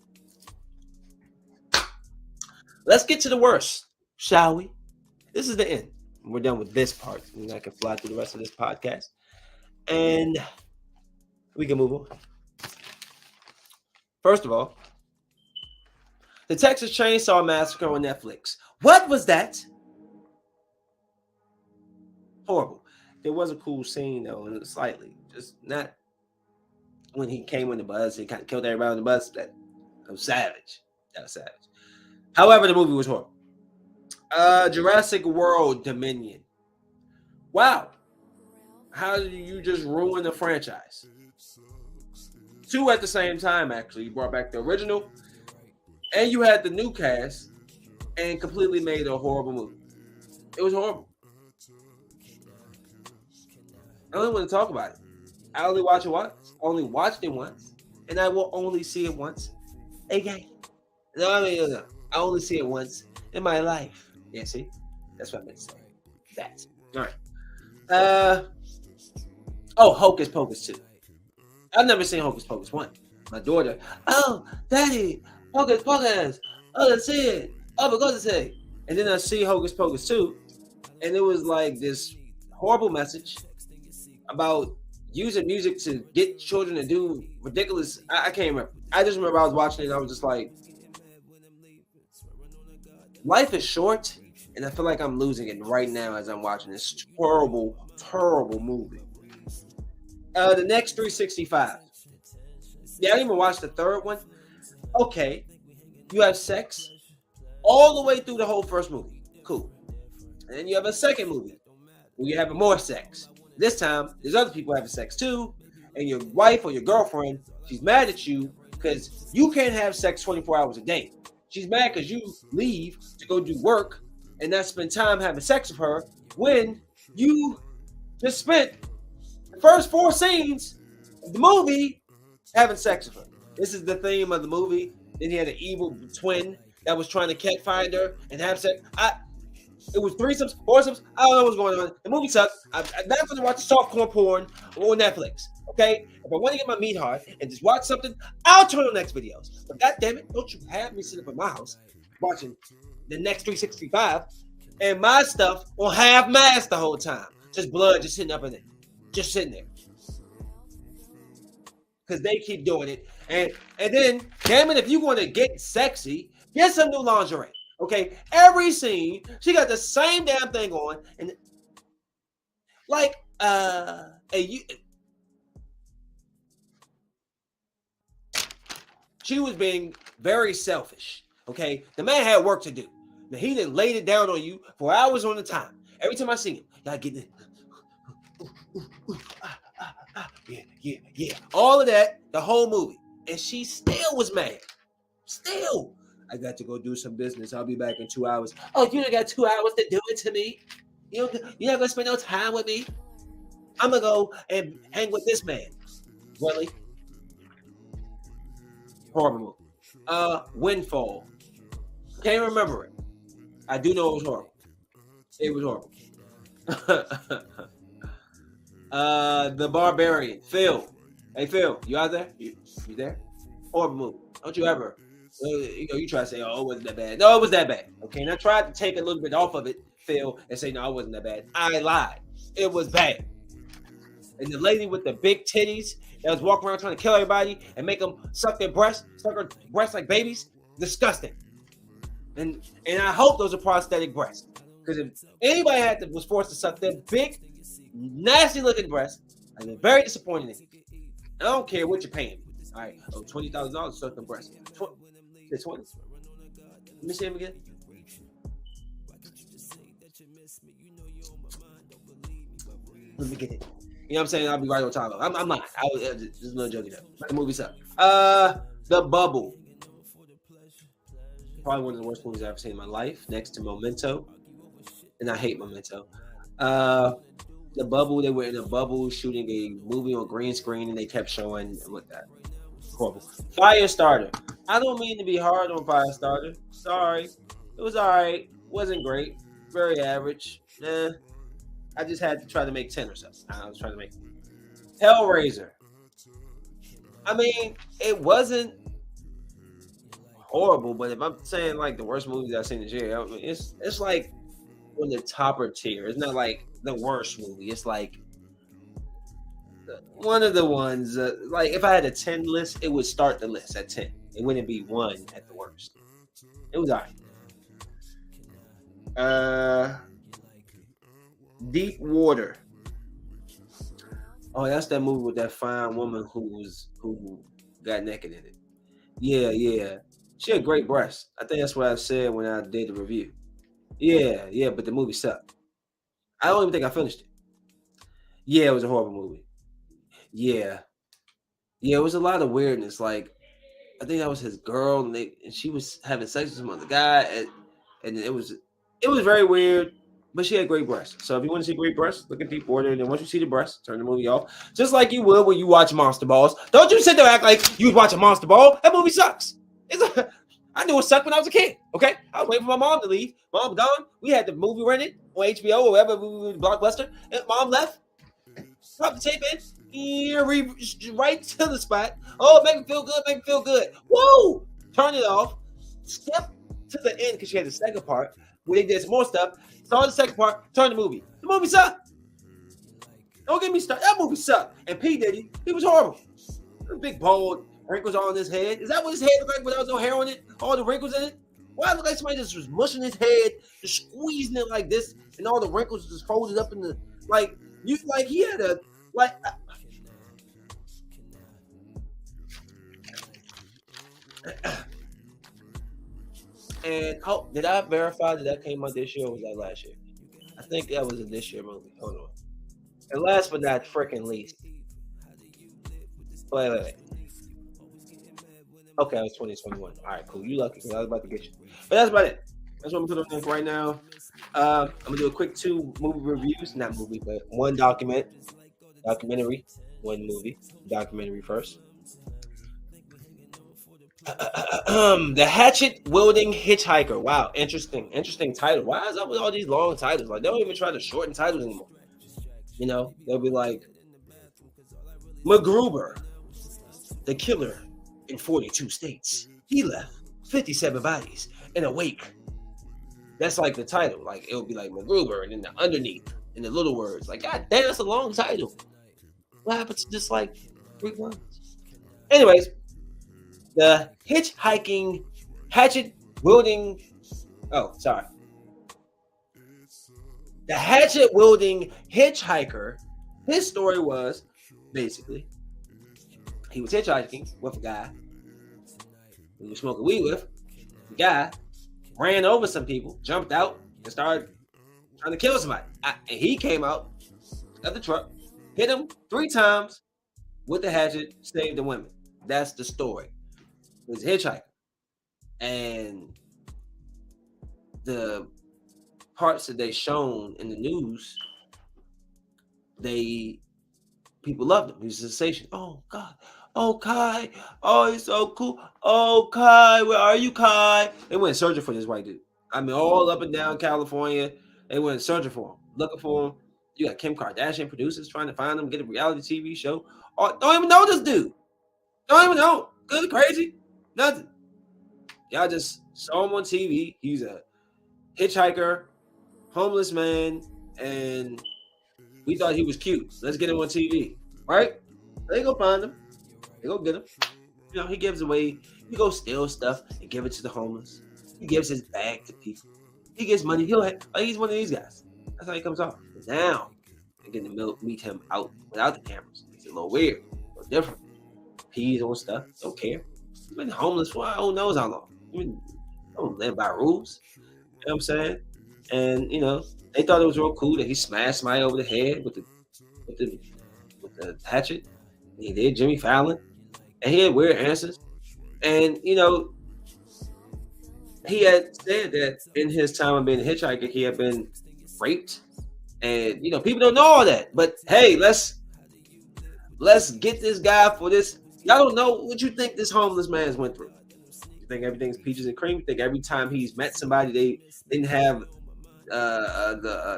Let's get to the worst, shall we? This is the end. We're done with this part, and I can fly through the rest of this podcast. And we can move on. First of all, the Texas Chainsaw Massacre on Netflix. What was that? Horrible. There was a cool scene, though, slightly. Just not when he came on the bus. He kind of killed everybody on the bus. That was savage. However, the movie was horrible. Jurassic World Dominion. Wow. How did you just ruin the franchise? 2 at the same time, actually. You brought back the original, and you had the new cast, and completely made a horrible movie. It was horrible. I don't want to talk about it. I only watched it once, and I will only see it once again. No. I only see it once in my life. Yeah, see? That's what I meant to say. That. All right. Hocus Pocus 2. I've never seen Hocus Pocus 1. My daughter, Daddy, Hocus Pocus. Oh, that's it. Oh, because it's it. And then I see Hocus Pocus 2, and it was like this horrible message about using music to get children to do ridiculous. I can't remember. I just remember I was watching it, and I was just like, life is short, and I feel like I'm losing it right now as I'm watching this terrible, terrible movie. The next 365. Yeah, I didn't even watch the third one. Okay, you have sex all the way through the whole first movie. Cool. And then you have a second movie where you're having more sex. This time, there's other people having sex too, and your wife or your girlfriend, she's mad at you because you can't have sex 24 hours a day. She's mad because you leave to go do work and not spend time having sex with her when you just spent the first 4 scenes of the movie having sex with her. This is the theme of the movie. Then he had an evil twin that was trying to catch find her and have sex. It was threesomes, foursomes. I don't know what's going on. The movie sucked. I'm not going to watch softcore porn on Netflix. Okay? If I want to get my meat hard and just watch something, I'll turn on next videos. But God damn it, don't you have me sit up in my house watching the next 365, and my stuff on half mast the whole time. Just blood just sitting up in it. Just sitting there. Because they keep doing it. And then, damn it, if you want to get sexy, get some new lingerie. Okay? Every scene, she got the same damn thing on. And like, she was being very selfish. Okay? The man had work to do. Now, he done laid it down on you for hours on the time. Every time I see him, y'all getting it. Yeah. All of that, the whole movie. And she still was mad. Still. I got to go do some business. I'll be back in 2 hours. Oh, you don't got 2 hours to do it to me? You're not going to spend no time with me? I'm going to go and hang with this man. Really? Horrible movie. Windfall. Can't remember it. I do know it was horrible. It was horrible. The Barbarian. Phil. Hey, Phil, you out there? You there? Horrible movie. Don't you ever, you try to say, oh, it wasn't that bad. No, it was that bad. Okay, and I tried to take a little bit off of it, Phil, and say, no, it wasn't that bad. I lied. It was bad. And the lady with the big titties that was walking around trying to kill everybody and make them suck her breasts like babies, disgusting. And I hope those are prosthetic breasts. Because if anybody was forced to suck their big, nasty-looking breasts, I'd be very disappointed in it. I don't care what you're paying me. All right, $20,000 to suck them breasts. 20? Let me see him again. Let me get it. You know what I'm saying? I'll be right on top of it. I'm not. Just no joking. The movie sucked. The Bubble. Probably one of the worst movies I've ever seen in my life, next to Memento. And I hate Memento. The Bubble, they were in a bubble shooting a movie on green screen, and they kept showing what that. Horrible. Firestarter. I don't mean to be hard on Firestarter. Sorry. It was all right. Wasn't great. Very average. I just had to try to make 10 or so. I was trying to make Hellraiser. I mean, it wasn't horrible, but if I'm saying like the worst movies I've seen this year, I mean, it's like on the topper tier. It's not like the worst movie. It's like one of the ones. Like if I had a 10 list, it would start the list at 10. It wouldn't be 1 at the worst. It was alright. Deep Water. Oh, that's that movie with that fine woman who got naked in it. Yeah. She had great breasts. I think that's what I said when I did the review. Yeah, but the movie sucked. I don't even think I finished it. Yeah, it was a horrible movie. Yeah, it was a lot of weirdness. Like, I think that was his girl, and she was having sex with some other guy, and it was very weird. But she had great breasts. So if you want to see great breasts, look at Deep Water. And then once you see the breasts, turn the movie off. Just like you would when you watch Monster Balls. Don't you sit there and act like you was watching Monster Ball. That movie sucks. I knew it sucked when I was a kid. Okay? I was waiting for my mom to leave. Mom gone. We had the movie rented on HBO or whatever, Blockbuster. And mom left. Dropped the tape in. Right to the spot. Oh, make me feel good. Whoa! Turn it off. Skip to the end because she had the second part where they did some more stuff. Saw the second part, turn the movie. The movie sucked. Don't get me started. That movie sucked. And P. Diddy, he was horrible. Big bald wrinkles on his head. Is that what his head looked like without no hair on it? All the wrinkles in it? Why it look like somebody just was mushing his head, just squeezing it like this, and all the wrinkles just folded up in the he had a And did I verify that came out this year or was that last year? I think that was a this year movie. Hold on. And last but not freaking least. Wait. Okay, it was 2021. All right, cool. You lucky because I was about to get you. But that's about it. That's what I'm putting on right now. I'm gonna do a quick 2 movie reviews. Not movie, but one documentary. One movie. Documentary first. The Hatchet Wielding Hitchhiker. Wow, interesting title. Why is up with all these long titles? Like they don't even try to shorten titles anymore. You know, they'll be like MacGruber, the killer in 42 states. He left 57 bodies in a wake That's like the title. Like it would be like MacGruber, and then the underneath and the little words. Like, God damn, that's a long title. What happened to just like 3 words? Anyways, the hitchhiking, hatchet wielding. Oh, sorry. The hatchet wielding hitchhiker. His story was basically he was hitchhiking with a guy he was smoking weed with. The guy ran over some people, jumped out, and started trying to kill somebody. And he came out of the truck, hit him 3 times with the hatchet, saved the women. That's the story. It was a hitchhiker. And the parts that they shown in the news, people loved him. He was a sensation. Oh God. Oh Kai. Oh, he's so cool. Oh Kai, where are you, Kai? They went searching for this white dude. I mean, all up and down California, they went searching for him, looking for him. You got Kim Kardashian producers trying to find him, get a reality TV show. Oh, don't even know this dude. Don't even know. Good, crazy, nothing. Y'all just saw him on TV. He's a hitchhiker, homeless man, and we thought he was cute. Let's get him on TV, right? They go find him. They go get him. You know, he gives away. He go steal stuff and give it to the homeless. He gives his bag to people. He gets money. He's one of these guys. That's how he comes off. But now they're getting to meet him out without the cameras. It's a little weird, a little different. Peas on stuff. Don't care. He's been homeless for who knows how long. Don't live by rules. You know what I'm saying? And they thought it was real cool that he smashed somebody over the head with the hatchet. He did Jimmy Fallon, and he had weird answers. And he had said that in his time of being a hitchhiker, he had been raped, and people don't know all that. But hey, let's get this guy for this. Y'all don't know what you think this homeless man's went through. You think everything's peaches and cream? You think every time he's met somebody, they didn't have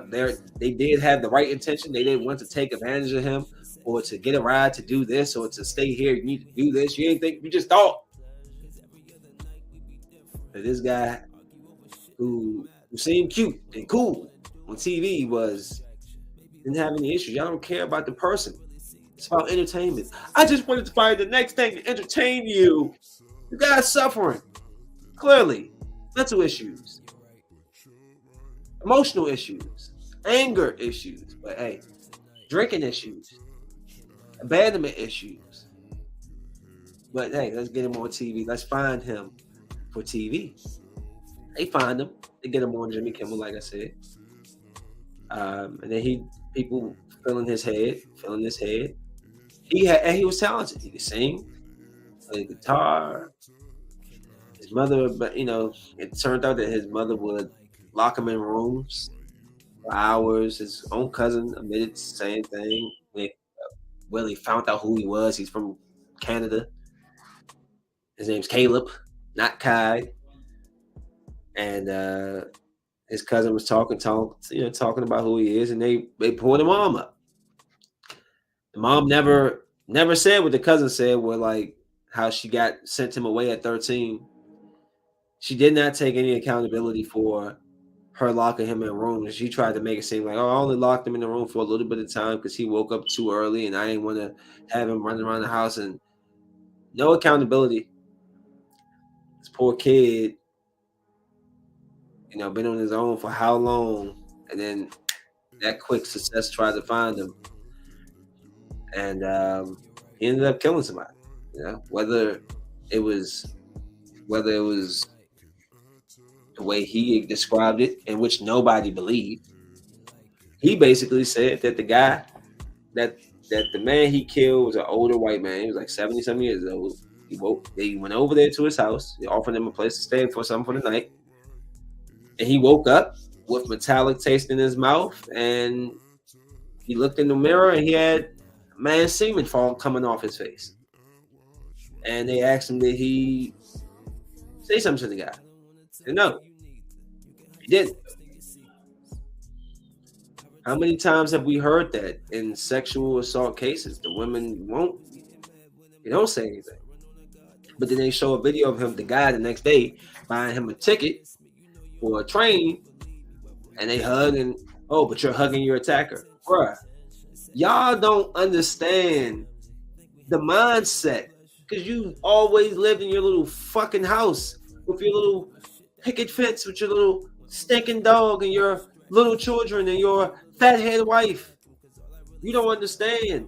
they did have the right intention. They didn't want to take advantage of him or to get a ride to do this or to stay here. You need to do this. You just thought that this guy who seemed cute and cool on TV didn't have any issues. Y'all don't care about the person. It's about entertainment. I just wanted to find the next thing to entertain you. You guys suffering. Clearly. Mental issues. Emotional issues. Anger issues. But hey, drinking issues. Abandonment issues. But hey, let's get him on TV. Let's find him for TV. They find him. They get him on Jimmy Kimmel, like I said. And then people filling his head. He was talented. He could sing, play guitar. His mother, but it turned out that his mother would lock him in rooms for hours. His own cousin admitted the same thing. When he found out who he was, he's from Canada. His name's Caleb, not Kai. And his cousin was talking about who he is, and they pulled the mom up. The mom never said what the cousin said, where like how she sent him away at 13. She did not take any accountability for her locking him in rooms. She tried to make it seem like, I only locked him in the room for a little bit of time because he woke up too early and I didn't want to have him running around the house. And no accountability. This poor kid, been on his own for how long? And then that quick success tried to find him. And he ended up killing somebody. Whether it was the way he described it, in which nobody believed. He basically said that the guy, that the man he killed was an older white man. He was like 70-some years old. They went over there to his house. They offered him a place to stay for something for the night. And he woke up with metallic taste in his mouth, and he looked in the mirror and he had man's semen coming off his face. And they asked him, did he say something to the guy? And no, he didn't. How many times have we heard that in sexual assault cases? The women they don't say anything. But then they show a video of him, the guy, the next day, buying him a ticket for a train and they hug and but you're hugging your attacker, bruh. Y'all don't understand the mindset because you always lived in your little fucking house with your little picket fence with your little stinking dog and your little children and your fathead wife. You don't understand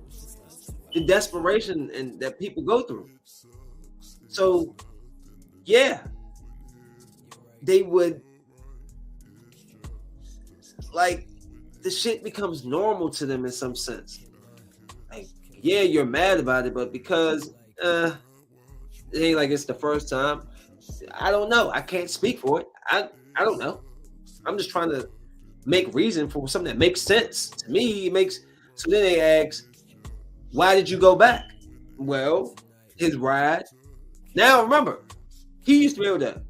the desperation and that people go through. So, yeah, they would like the shit becomes normal to them in some sense. Like, yeah, you're mad about it, but because it ain't like it's the first time. I don't know. I can't speak for it. I don't know. I'm just trying to make reason for something that makes sense to me. It makes so then they ask, why did you go back? Well, his ride. Now remember, he used to be able to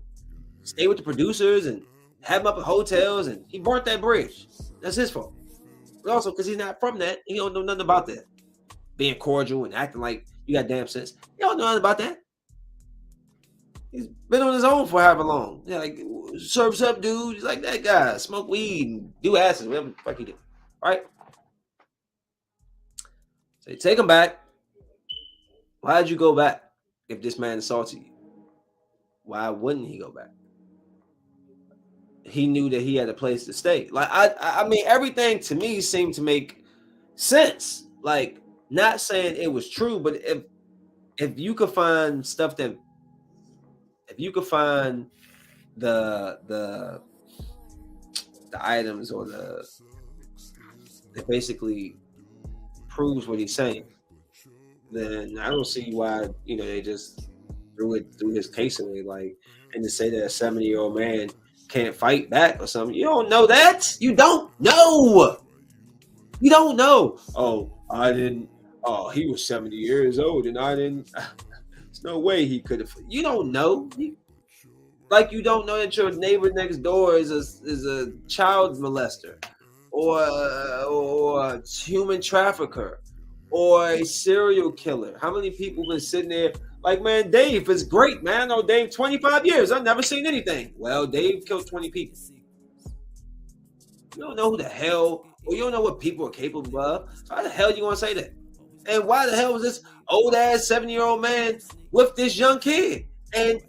stay with the producers and have them up at hotels, and he burnt that bridge. That's his fault. But also because he's not from that, he don't know nothing about that. Being cordial and acting like you got damn sense. He don't know nothing about that. He's been on his own for however long. Yeah, like surfs up, dude. He's like that guy. Smoke weed and do acid, whatever the fuck he do. Right? So you take him back. Why did you go back if this man assaulted you? Why wouldn't he go back? He knew that he had a place to stay. Like I mean, everything to me seemed to make sense. Like, not saying it was true, but if you could find stuff that if you could find the items or that basically proves what he's saying, then I don't see why they just threw his case away. Like, and to say that a 70-year-old man can't fight back or something, you don't know that. You don't know. You don't know. Oh, I didn't. Oh, he was 70 years old and I didn't. There's no way he could have. You don't know. Like, you don't know that your neighbor next door is a child molester or a human trafficker or a serial killer. How many people been sitting there like, man, Dave is great, man. I know Dave 25 years. I've never seen anything. Well, Dave killed 20 people. You don't know who the hell, or you don't know what people are capable of. So how the hell you want to say that? And why the hell was this old ass 70-year-old man with this young kid? And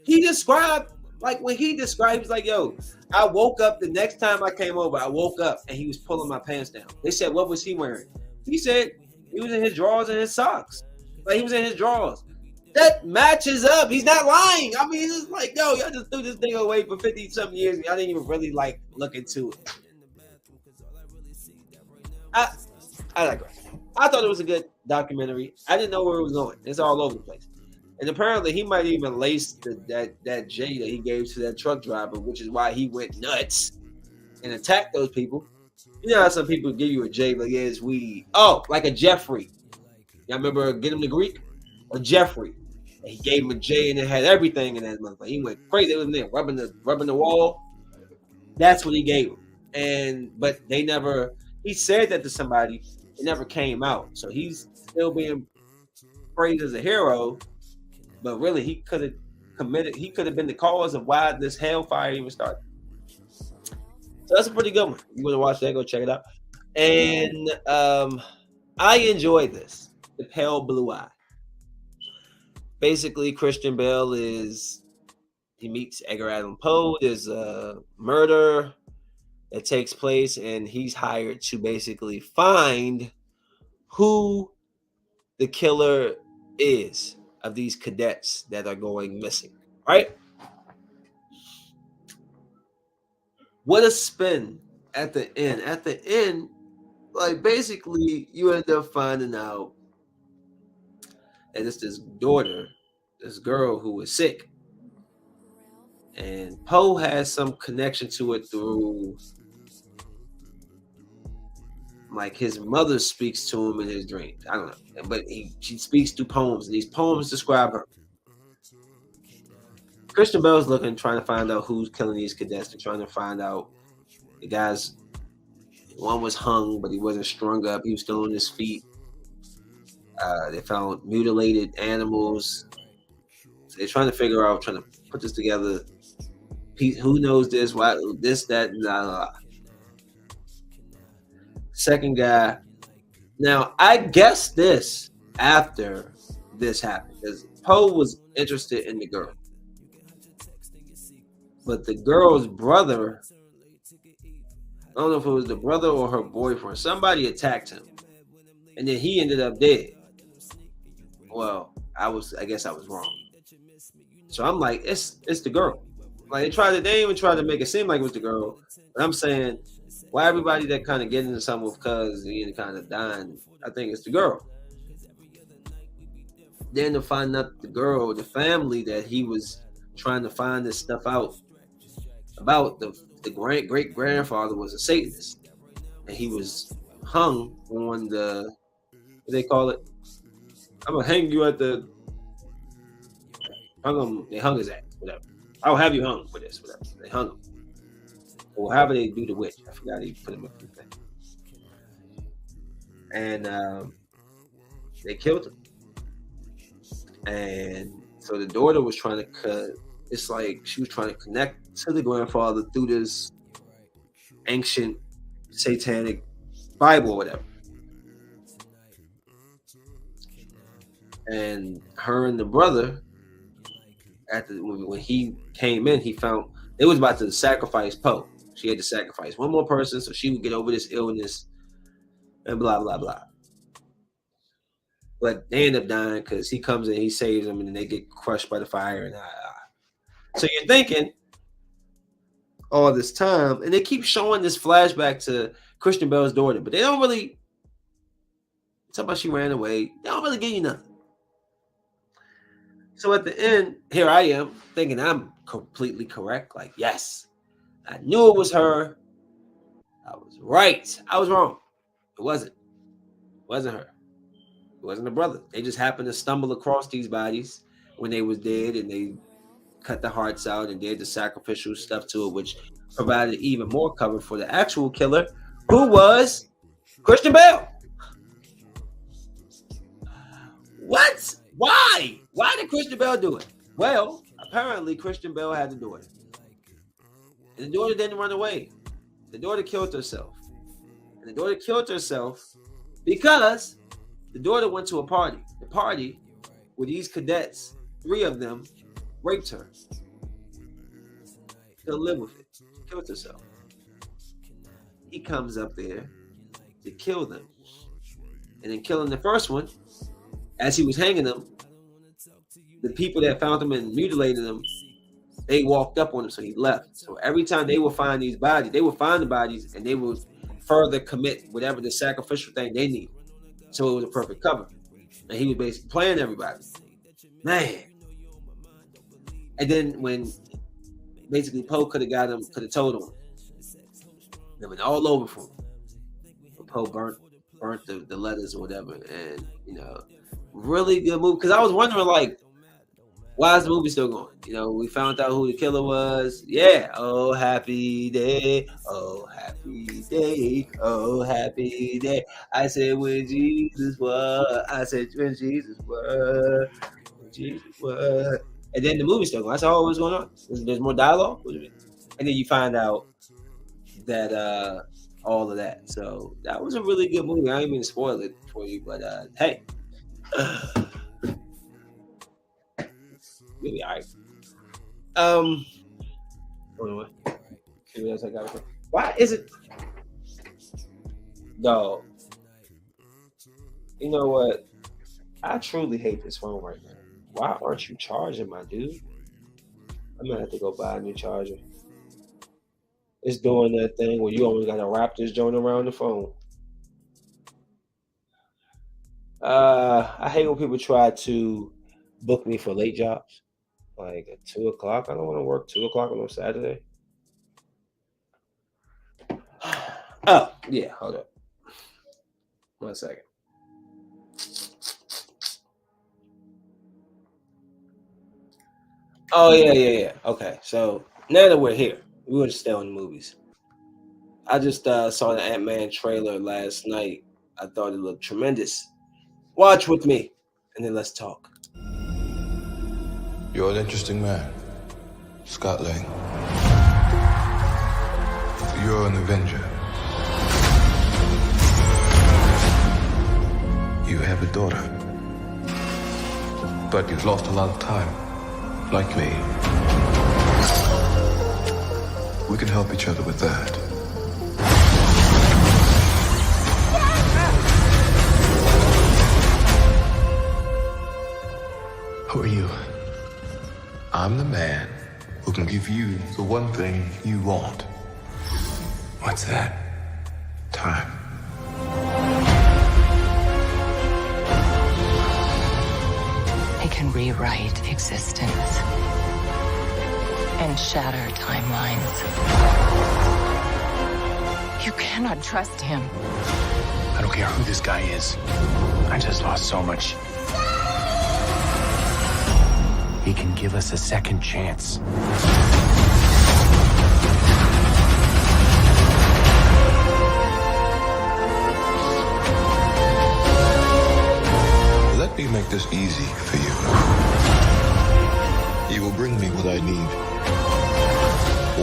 he described, like when he described, he's like, yo, I woke up the next time I came over, I woke up and he was pulling my pants down. They said, what was he wearing? He said he was in his drawers and his socks. Like, he was in his drawers. That matches up. He's not lying. I mean, it's like, yo, y'all just threw this thing away for 50-something years. I didn't even really like look into it. I digress. I thought it was a good documentary. I didn't know where it was going. It's all over the place. And apparently he might even lace that J that he gave to that truck driver, which is why he went nuts and attacked those people. You know how some people give you a J, like, yeah, it's weed. Oh, like a Jeffrey. Y'all remember Get Him the Greek? Or Jeffrey. And he gave him a J and it had everything in that motherfucker. He went crazy. They was in there rubbing the wall. That's what he gave him. But they never, he said that to somebody. It never came out. So he's still being praised as a hero. But really, he could have been the cause of why this hellfire even started. So that's a pretty good one. You want to watch that, go check it out. And I enjoyed this. The Pale Blue Eye. Basically, Christian Bale he meets Edgar Allan Poe. There's a murder that takes place, and he's hired to basically find who the killer is of these cadets that are going missing, right? What a spin at the end. At the end, like, basically, you end up finding out that it's this daughter, this girl who was sick. And Poe has some connection to it through, like, his mother speaks to him in his dreams. I don't know. But she speaks through poems. And these poems describe her. Christian Bale's trying to find out who's killing these cadets. They're trying to find out the guys. One was hung, but he wasn't strung up. He was still on his feet. They found mutilated animals. So they're trying to figure out, trying to put this together. Who knows this? Why this, that, blah, blah, blah. Second guy. Now, I guess this after this happened because Poe was interested in the girl. But the girl's brother, I don't know if it was the brother or her boyfriend, somebody attacked him. And then he ended up dead. Well, I guess I was wrong. So I'm like, it's the girl. Like they even tried to make it seem like it was the girl. But I'm saying, why everybody that kind of get into something with cuz he kind of dying, I think it's the girl. Then to find out the girl, the family that he was trying to find this stuff out about, the great grandfather was a Satanist. And he was hung on the, what they call it? I'm gonna hang you at the they hung his ass, whatever. I'll have you hung for this, whatever. They hung him. Or however they do the witch. I forgot he put him up in the thing. And they killed him. And so the daughter was trying to it's like she was trying to connect to the grandfather through this ancient satanic Bible or whatever. And her and the brother, when he came in, he found they was about to sacrifice Poe. She had to sacrifice one more person so she would get over this illness and blah, blah, blah. But they end up dying because he comes in, he saves them, and then they get crushed by the fire. So you're thinking all this time, and they keep showing this flashback to Christian Bale's daughter, but they don't really talk about she ran away. They don't really give you nothing. So at the end, here I am thinking I'm completely correct. Like, yes, I knew it was her. I was right. I was wrong. It wasn't. It wasn't her. It wasn't the brother. They just happened to stumble across these bodies when they was dead, and they cut the hearts out and did the sacrificial stuff to it, which provided even more cover for the actual killer, who was Christian Bale. What? Why? Why did Christian Bale do it? Well, apparently Christian Bale had the daughter. And the daughter didn't run away. The daughter killed herself. And the daughter killed herself because the daughter went to a party. The party where these cadets, 3 of them, raped her. She'll live with it. She killed herself. He comes up there to kill them. And in killing the first one, as he was hanging them, the people that found him and mutilated him, they walked up on him, so he left. So every time they would find these bodies, they would find the bodies and they would further commit whatever the sacrificial thing they need. So it was a perfect cover. And he was basically playing everybody. Man. And then when basically Poe could have got him, could have told him. They went all over for him. But Poe burnt the letters or whatever. And, really good movie. Because I was wondering, like, why is the movie still going? We found out who the killer was. Yeah. Oh, happy day. Oh, happy day. Oh, happy day. I said when Jesus was. I said when Jesus was. When Jesus was. And then the movie's still going. That's all what's going on. There's more dialogue. And then you find out that all of that. So that was a really good movie. I ain't mean to spoil it for you, but hey. Really all right. Hold on. See what else I got. Why is it? No. You know what? I truly hate this phone right now. Why aren't you charging, my dude? I'm gonna have to go buy a new charger. It's doing that thing where you always gotta wrap this joint around the phone. I hate when people try to book me for late jobs. Like at 2:00. I don't want to work 2:00 on a Saturday. Oh, yeah, hold up. 1 second. Oh, yeah. Okay, so now that we're here, we were just stay on the movies. I just saw the Ant-Man trailer last night. I thought it looked tremendous. Watch with me, and then let's talk. You're an interesting man, Scott Lang. You're an Avenger. You have a daughter. But you've lost a lot of time. Like me. We can help each other with that. Who are you? I'm the man who can give you the one thing you want. What's that? Time. It can rewrite existence and shatter timelines. You cannot trust him. I don't care who this guy is. I just lost so much. He can give us a second chance. Let me make this easy for you. You will bring me what I need,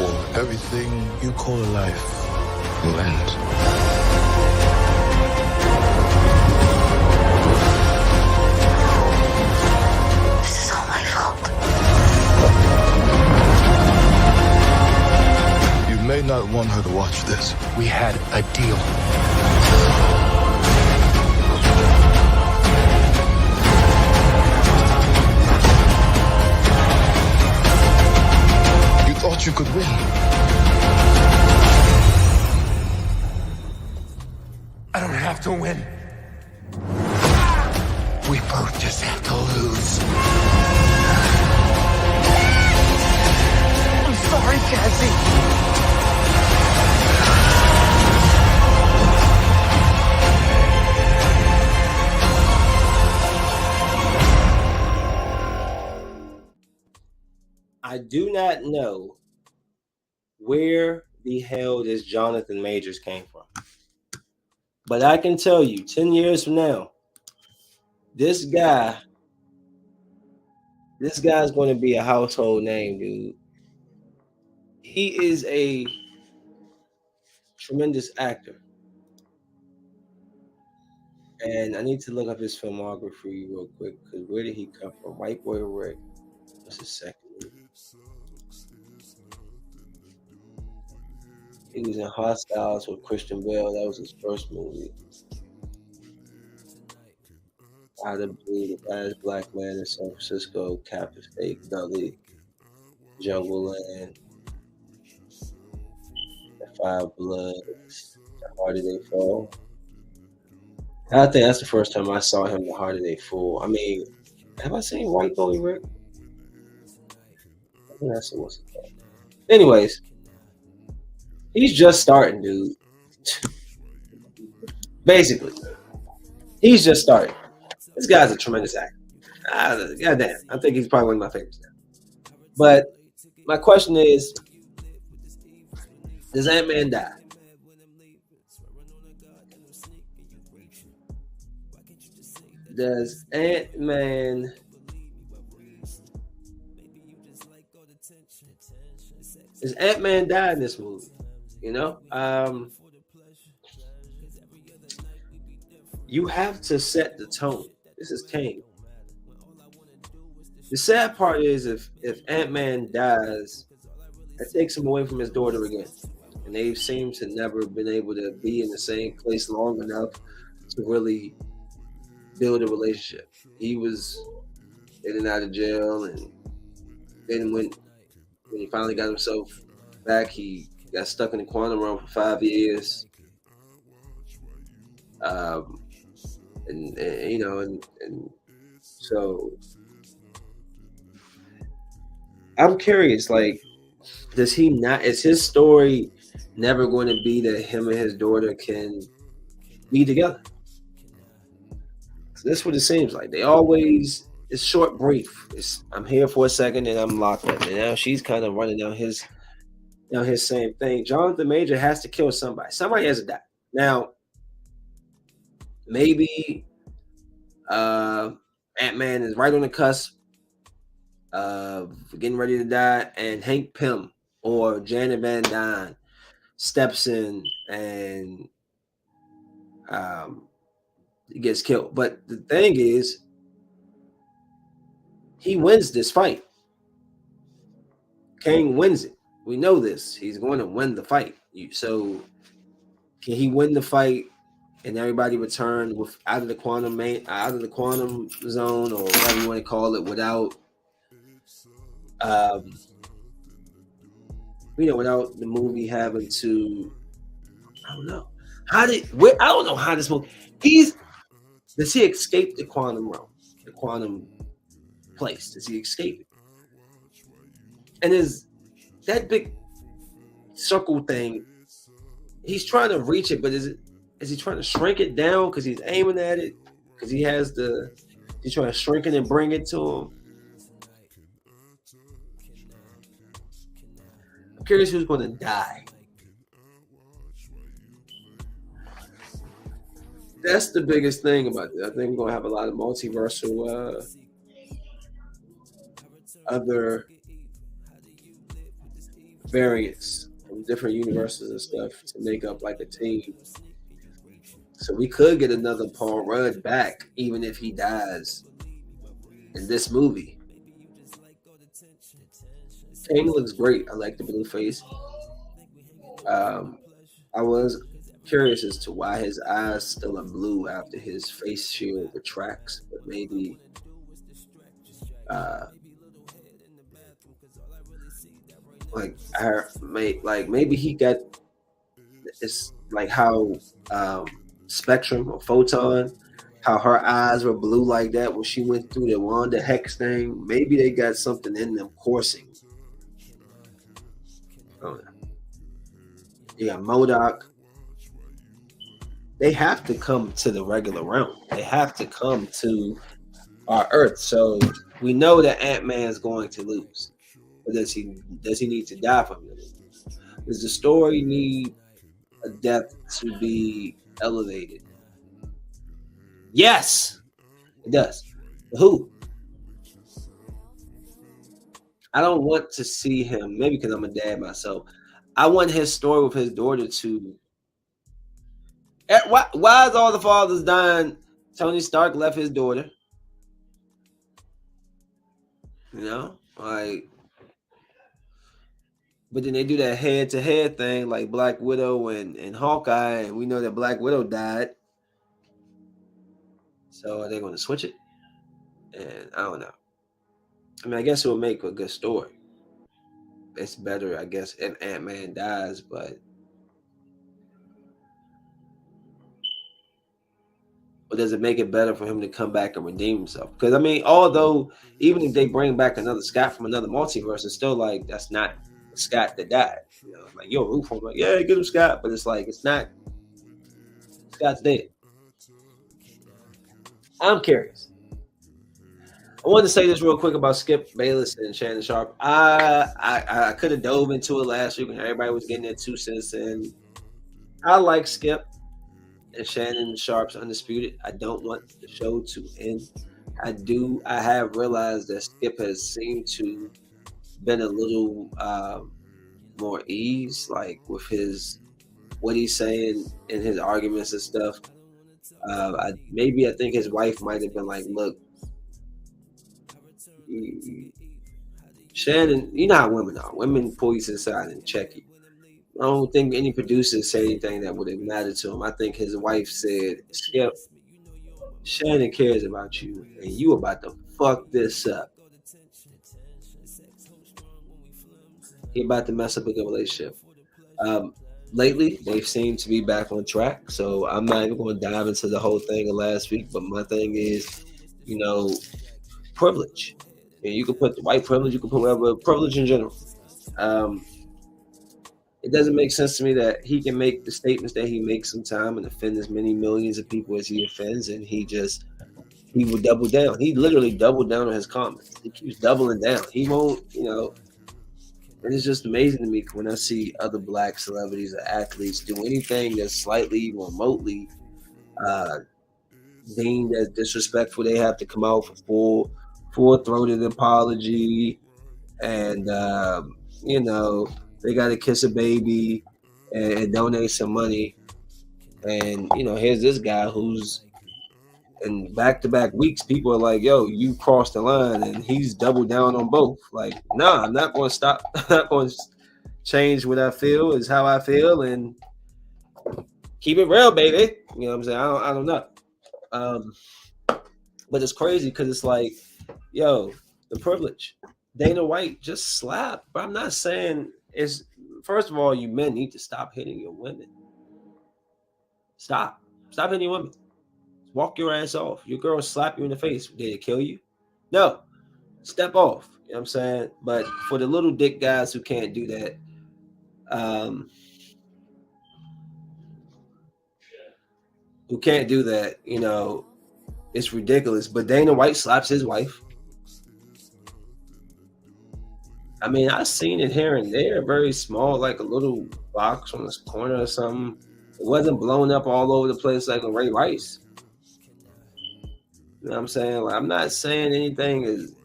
or everything you call a life will end. This is all my fault. You may not want her to watch this. We had a deal. Thought you could win. I don't have to win. We both just have to lose. I'm sorry, Cassie. I do not know where the hell this Jonathan Majors came from. But I can tell you, 10 years from now, this guy's going to be a household name, dude. He is a tremendous actor. And I need to look up his filmography real quick, because where did he come from? White Boy Rick. What's his second movie? He was in Hostiles with Christian Bale. That was his first movie. Out of Blue, The Last Black Man in San Francisco, Captive State, Gully, Jungle Land, The Five Bloods, The Harder They Fall. I think that's the first time I saw him, The Harder They Fall. I mean, have I seen White Boy Rick? I think that's what's it called. Anyways, he's just starting, dude. Basically, he's just starting. This guy's a tremendous actor. Goddamn, I think he's probably one of my favorites now. But my question is, does Ant-Man die? Does Ant-Man die in this movie? You know, you have to set the tone. This is Kane. The sad part is if Ant-Man dies, that takes him away from his daughter again. And they seem to never been able to be in the same place long enough to really build a relationship. He was in and out of jail, and then when he finally got himself back, he got stuck in the quantum realm for 5 years. And so I'm curious, like, does he not? Is his story never going to be that him and his daughter can be together? So that's what it seems like. They always, it's short, brief. I'm here for a second and I'm locked up. And now she's kind of running down his same thing. Jonathan Major has to kill somebody. Somebody has to die. Now, maybe Ant-Man is right on the cusp of getting ready to die, and Hank Pym or Janet Van Dyne steps in and um, he gets killed. But the thing is, he wins this fight. Kang wins it. We know this. He's going to win the fight. So can he win the fight and everybody return with out of the quantum zone or whatever you want to call it without without the movie having to, I don't know. I don't know how this movie does he escape the quantum realm, the quantum place? Does he escape it? And is that big circle thing, he's trying to reach it, but is he trying to shrink it down because he's aiming at it? Because he's trying to shrink it and bring it to him. I'm curious who's going to die. That's the biggest thing about it. I think we're going to have a lot of multiversal other variants from different universes and stuff to make up like a team. So we could get another Paul Rudd back, even if he dies in this movie. Kang looks great. I like the blue face. I was curious as to why his eyes still are blue after his face shield retracts, but maybe maybe he got, it's like how Spectrum or Photon, how her eyes were blue like that when she went through the Wanda Hex thing. Maybe they got something in them coursing. Oh, yeah, MODOK. They have to come to the regular realm. They have to come to our Earth. So we know that Ant-Man is going to lose. But does he need to die for him? Does the story need a death to be elevated? Yes, it does. But who? I don't want to see him, maybe because I'm a dad myself. I want his story with his daughter to. Why is all the fathers dying? Tony Stark left his daughter. Like, but then they do that head-to-head thing like Black Widow and Hawkeye, and we know that Black Widow died. So are they going to switch it? And I don't know. I mean, I guess it will make a good story. It's better, I guess, if Ant-Man dies, but does it make it better for him to come back and redeem himself? Because, I mean, although even if they bring back another Scott from another multiverse, it's still like, that's not Scott that died. Like, you'll root for him. Like, yeah, get him Scott. But it's like, it's not. Scott's dead. I'm curious. I wanted to say this real quick about Skip Bayless and Shannon Sharp. I could have dove into it last week when everybody was getting their 2 cents in. I like Skip and Shannon Sharp's Undisputed. I don't want the show to end. I have realized that Skip has seemed to been a little more ease, like with what he's saying in his arguments and stuff. I think his wife might have been like, look, Shannon, you know how women are. Women pull you to the side and check you. I don't think any producer said anything that would have mattered to him. I think his wife said, Skip, Shannon cares about you, and you about to fuck this up. He about to mess up a good relationship. Lately, they seem to be back on track, so I'm not even going to dive into the whole thing of last week, but my thing is, privilege. And you can put the white privilege, you can put whatever, privilege in general. It doesn't make sense to me that he can make the statements that he makes sometimes and offend as many millions of people as he offends, and he would double down. He literally doubled down on his comments. He keeps doubling down. He won't, and it's just amazing to me when I see other black celebrities or athletes do anything that's slightly remotely deemed as disrespectful. They have to come out for full-throated apology, and they got to kiss a baby and donate some money. And here's this guy who's in back-to-back weeks. People are like, "Yo, you crossed the line," and he's doubled down on both. Like, nah, I'm not going to stop. I'm not going to change what I feel is how I feel, and keep it real, baby. You know what I'm saying? I don't know. But it's crazy because it's like, yo, the privilege. Dana White just slapped. But I'm not saying it's. First of all, you men need to stop hitting your women. Stop hitting your women. Walk your ass off. Your girl slap you in the face. Did it kill you? No. Step off. You know what I'm saying? But for the little dick guys who can't do that, it's ridiculous. But Dana White slaps his wife. I mean, I've seen it here and there, very small, like a little box on this corner or something. It wasn't blown up all over the place like a Ray Rice. You know what I'm saying? Like, I'm not saying anything is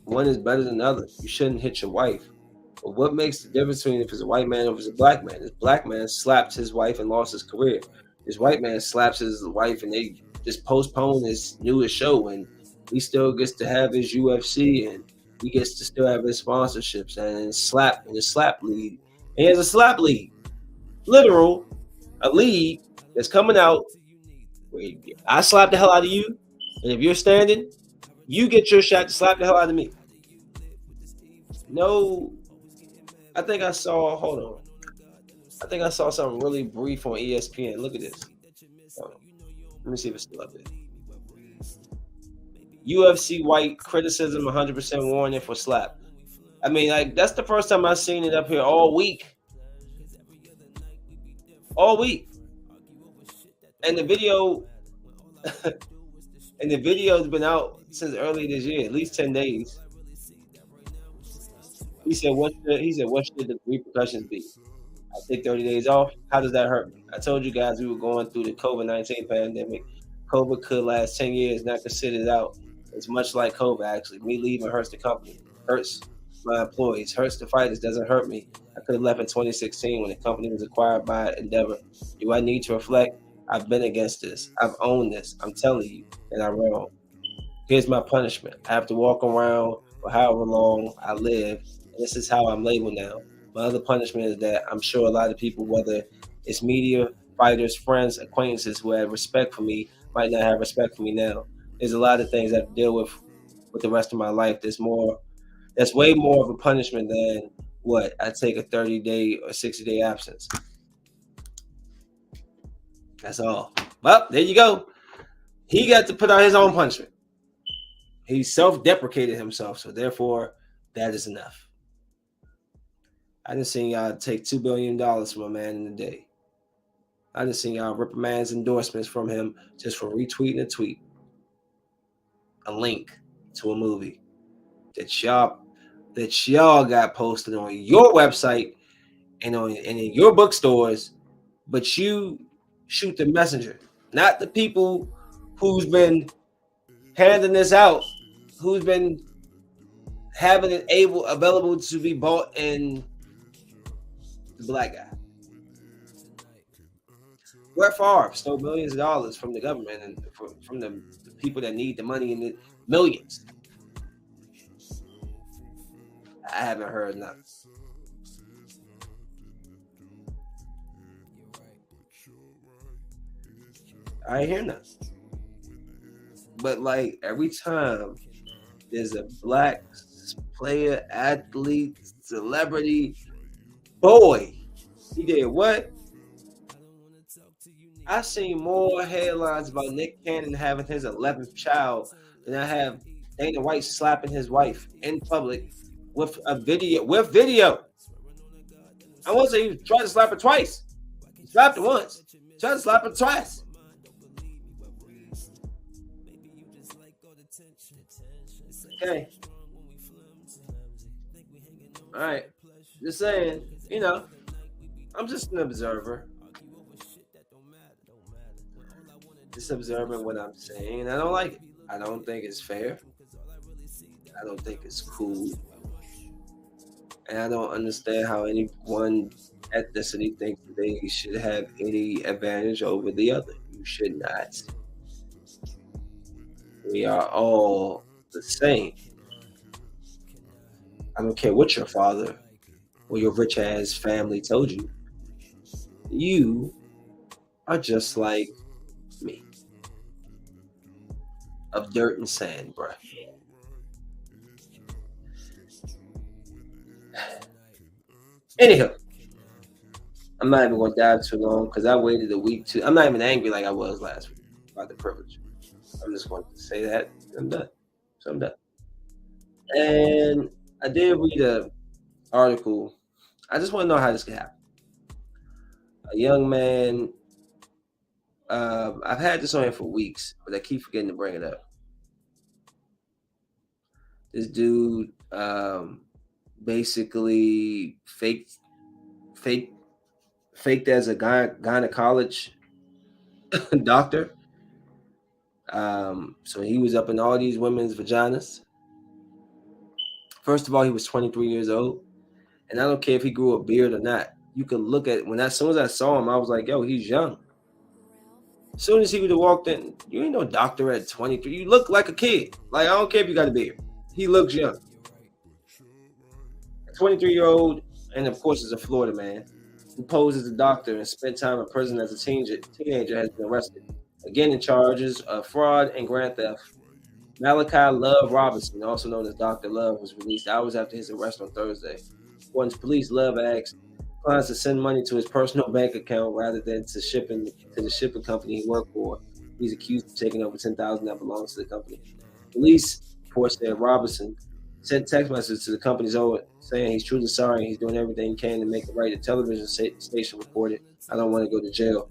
one is better than the other. You shouldn't hit your wife. But what makes the difference between if it's a white man or if it's a black man? This black man slapped his wife and lost his career. This white man slaps his wife and they just postpone his newest show, and he still gets to have his UFC and he gets to still have his sponsorships and slap in the slap league. And he has a slap league, literal, a league that's coming out where I slap the hell out of you, and if you're standing, you get your shot to slap the hell out of me. No, I think I saw. Hold on. I think I saw something really brief on ESPN. Look at this. Let me see if it's still up there. UFC White criticism 100% warning for slap. I mean, like, that's the first time I've seen it up here all week. All week. And the video and the video's been out since early this year, at least 10 days. He said, what should the repercussions be? I take 30 days off. How does that hurt me? I told you guys we were going through the COVID-19 pandemic. COVID could last 10 years, not considered out. It's much like COVID, actually. Me leaving hurts the company, hurts my employees, hurts the fighters, doesn't hurt me. I could have left in 2016 when the company was acquired by Endeavor. Do I need to reflect? I've been against this. I've owned this. I'm telling you that I'm wrong. Here's my punishment. I have to walk around for however long I live. And this is how I'm labeled now. My other punishment is that I'm sure a lot of people, whether it's media, fighters, friends, acquaintances who had respect for me, might not have respect for me now. There's a lot of things I have to deal with the rest of my life. That's way more of a punishment than what I take a 30-day or 60-day absence. That's all. Well, there you go. He got to put out his own punishment. He self-deprecated himself, so therefore, that is enough. I done seen y'all take $2 billion from a man in a day. I done seen y'all rip a man's endorsements from him just for retweeting a tweet. A link to a movie that y'all got posted on your website and in your bookstores, but you shoot the messenger, not the people who's been handing this out, who's been having it available to be bought in the black guy. Brett Favre stole millions of dollars from the government and from the people that need the money in the millions. I haven't heard nothing. I ain't hear nothing. But like every time there's a black player, athlete, celebrity, boy, he did what? I seen more headlines about Nick Cannon having his 11th child than I have Dana White slapping his wife in public with a video. I won't say he tried to slap her twice. He slapped her once. He tried to slap her twice. Okay. All right. Just saying, I'm just an observer. Just observing what I'm saying, and I don't like it. I don't think it's fair. I don't think it's cool. And I don't understand how anyone ethnicity thinks that they should have any advantage over the other. You should not. We are all the same. I don't care what your father or your rich ass family told you. You are just like me. Of dirt and sand, bruh. Anyhow, I'm not even gonna dive too long because I waited a week to. I'm not even angry like I was last week about the privilege. I'm just going to say that I'm done. So I'm done. And I did read an article. I just want to know how this could happen. A young man. I've had this on here for weeks, but I keep forgetting to bring it up. This dude basically faked as a gynecology doctor. So he was up in all these women's vaginas. First of all, he was 23 years old, and I don't care if he grew a beard or not. You could look at as soon as I saw him, I was like, "Yo, he's young." As soon as he would have walked in, you ain't no doctor at 23. You look like a kid. Like I don't care if you got a beard. He looks young. A 23-year-old, and of course, is a Florida man who posed as a doctor and spent time in prison as a teenager has been arrested. Again, in charges of fraud and grand theft. Malachi Love Robinson, also known as Dr. Love, was released hours after his arrest on Thursday. According to police, Love asked clients to send money to his personal bank account rather than to the shipping company he worked for. He's accused of taking over $10,000 that belongs to the company. Police reports said Robinson sent text messages to the company's owner saying he's truly sorry and he's doing everything he can to make it right. The television station reported, "I don't want to go to jail."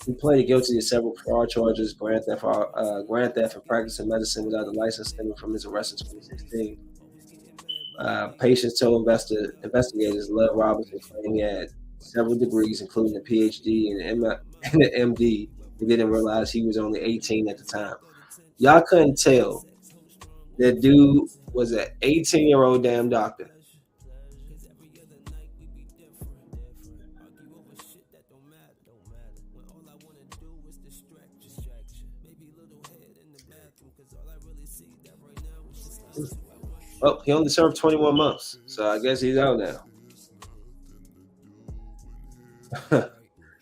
He pleaded guilty to several fraud charges, grand theft, and practicing medicine without a license stemming from his arrest in 2016. Patients told investigators Love Robinson claimed he had several degrees, including a PhD and an MD. They didn't realize he was only 18 at the time. Y'all couldn't tell that dude was an 18-year-old damn doctor. Oh, he only served 21 months, so I guess he's out now.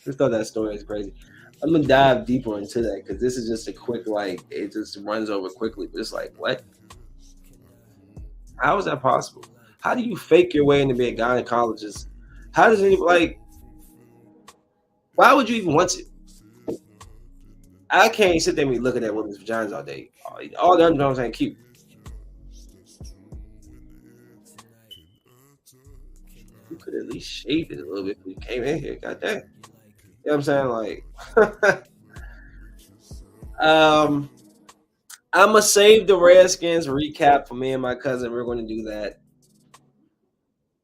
Just thought that story is crazy. I'm gonna dive deeper into that because this is just a quick, it just runs over quickly. But it's like, what? How is that possible? How do you fake your way into being a gynecologist? How does it why would you even want to? I can't sit there and be looking at women's vaginas all day. All the other ones ain't cute. You could at least shave it a little bit when you came in here. God damn. You know what I'm saying? I'm going to save the Redskins recap for me and my cousin. We're going to do that.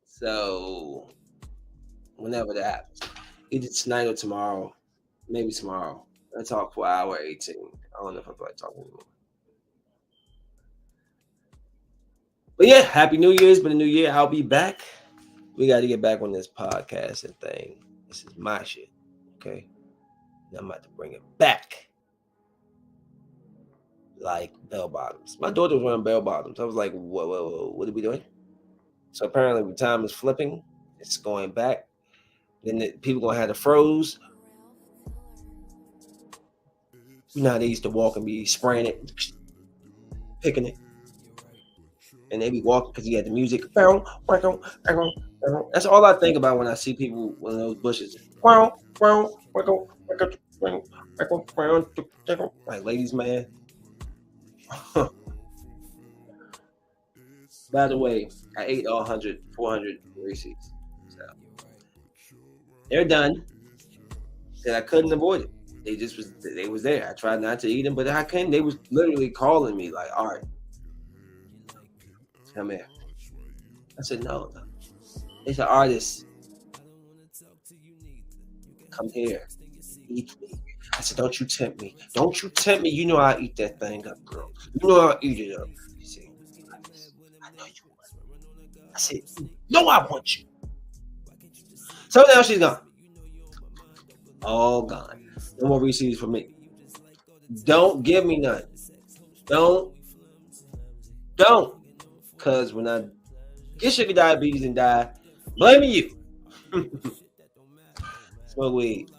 So, whenever that happens. Either tonight or tomorrow. Maybe tomorrow. I talk for hour 18. I don't know if I feel like talking anymore. But yeah, Happy New Year. It's been a new year. I'll be back. We got to get back on this podcasting thing. This is my shit. Okay? And I'm about to bring it back. Like bell bottoms. My daughter was wearing bell bottoms. I was like, whoa, what are we doing? So apparently the time is flipping. It's going back. Then people going to have the froze. You know how they used to walk and be spraying it, picking it. And they be walking because you had the music. That's all I think about when I see people in those bushes. Like, ladies, man. By the way, I ate all 400 Reese's. So they're done. And I couldn't avoid it. They was there. I tried not to eat them, but I couldn't. They was literally calling me like, all right, come here. I said, no. It's an artist. Come here. Eat me. I said, don't you tempt me. Don't you tempt me. You know I eat that thing up, girl. You know I eat it up. She said, I know you want. I said, no, I want you. So now she's gone. All gone. No more Reese's for me. Don't give me none. Don't. Because when I get sugar diabetes and die, blaming you. Smoke weed.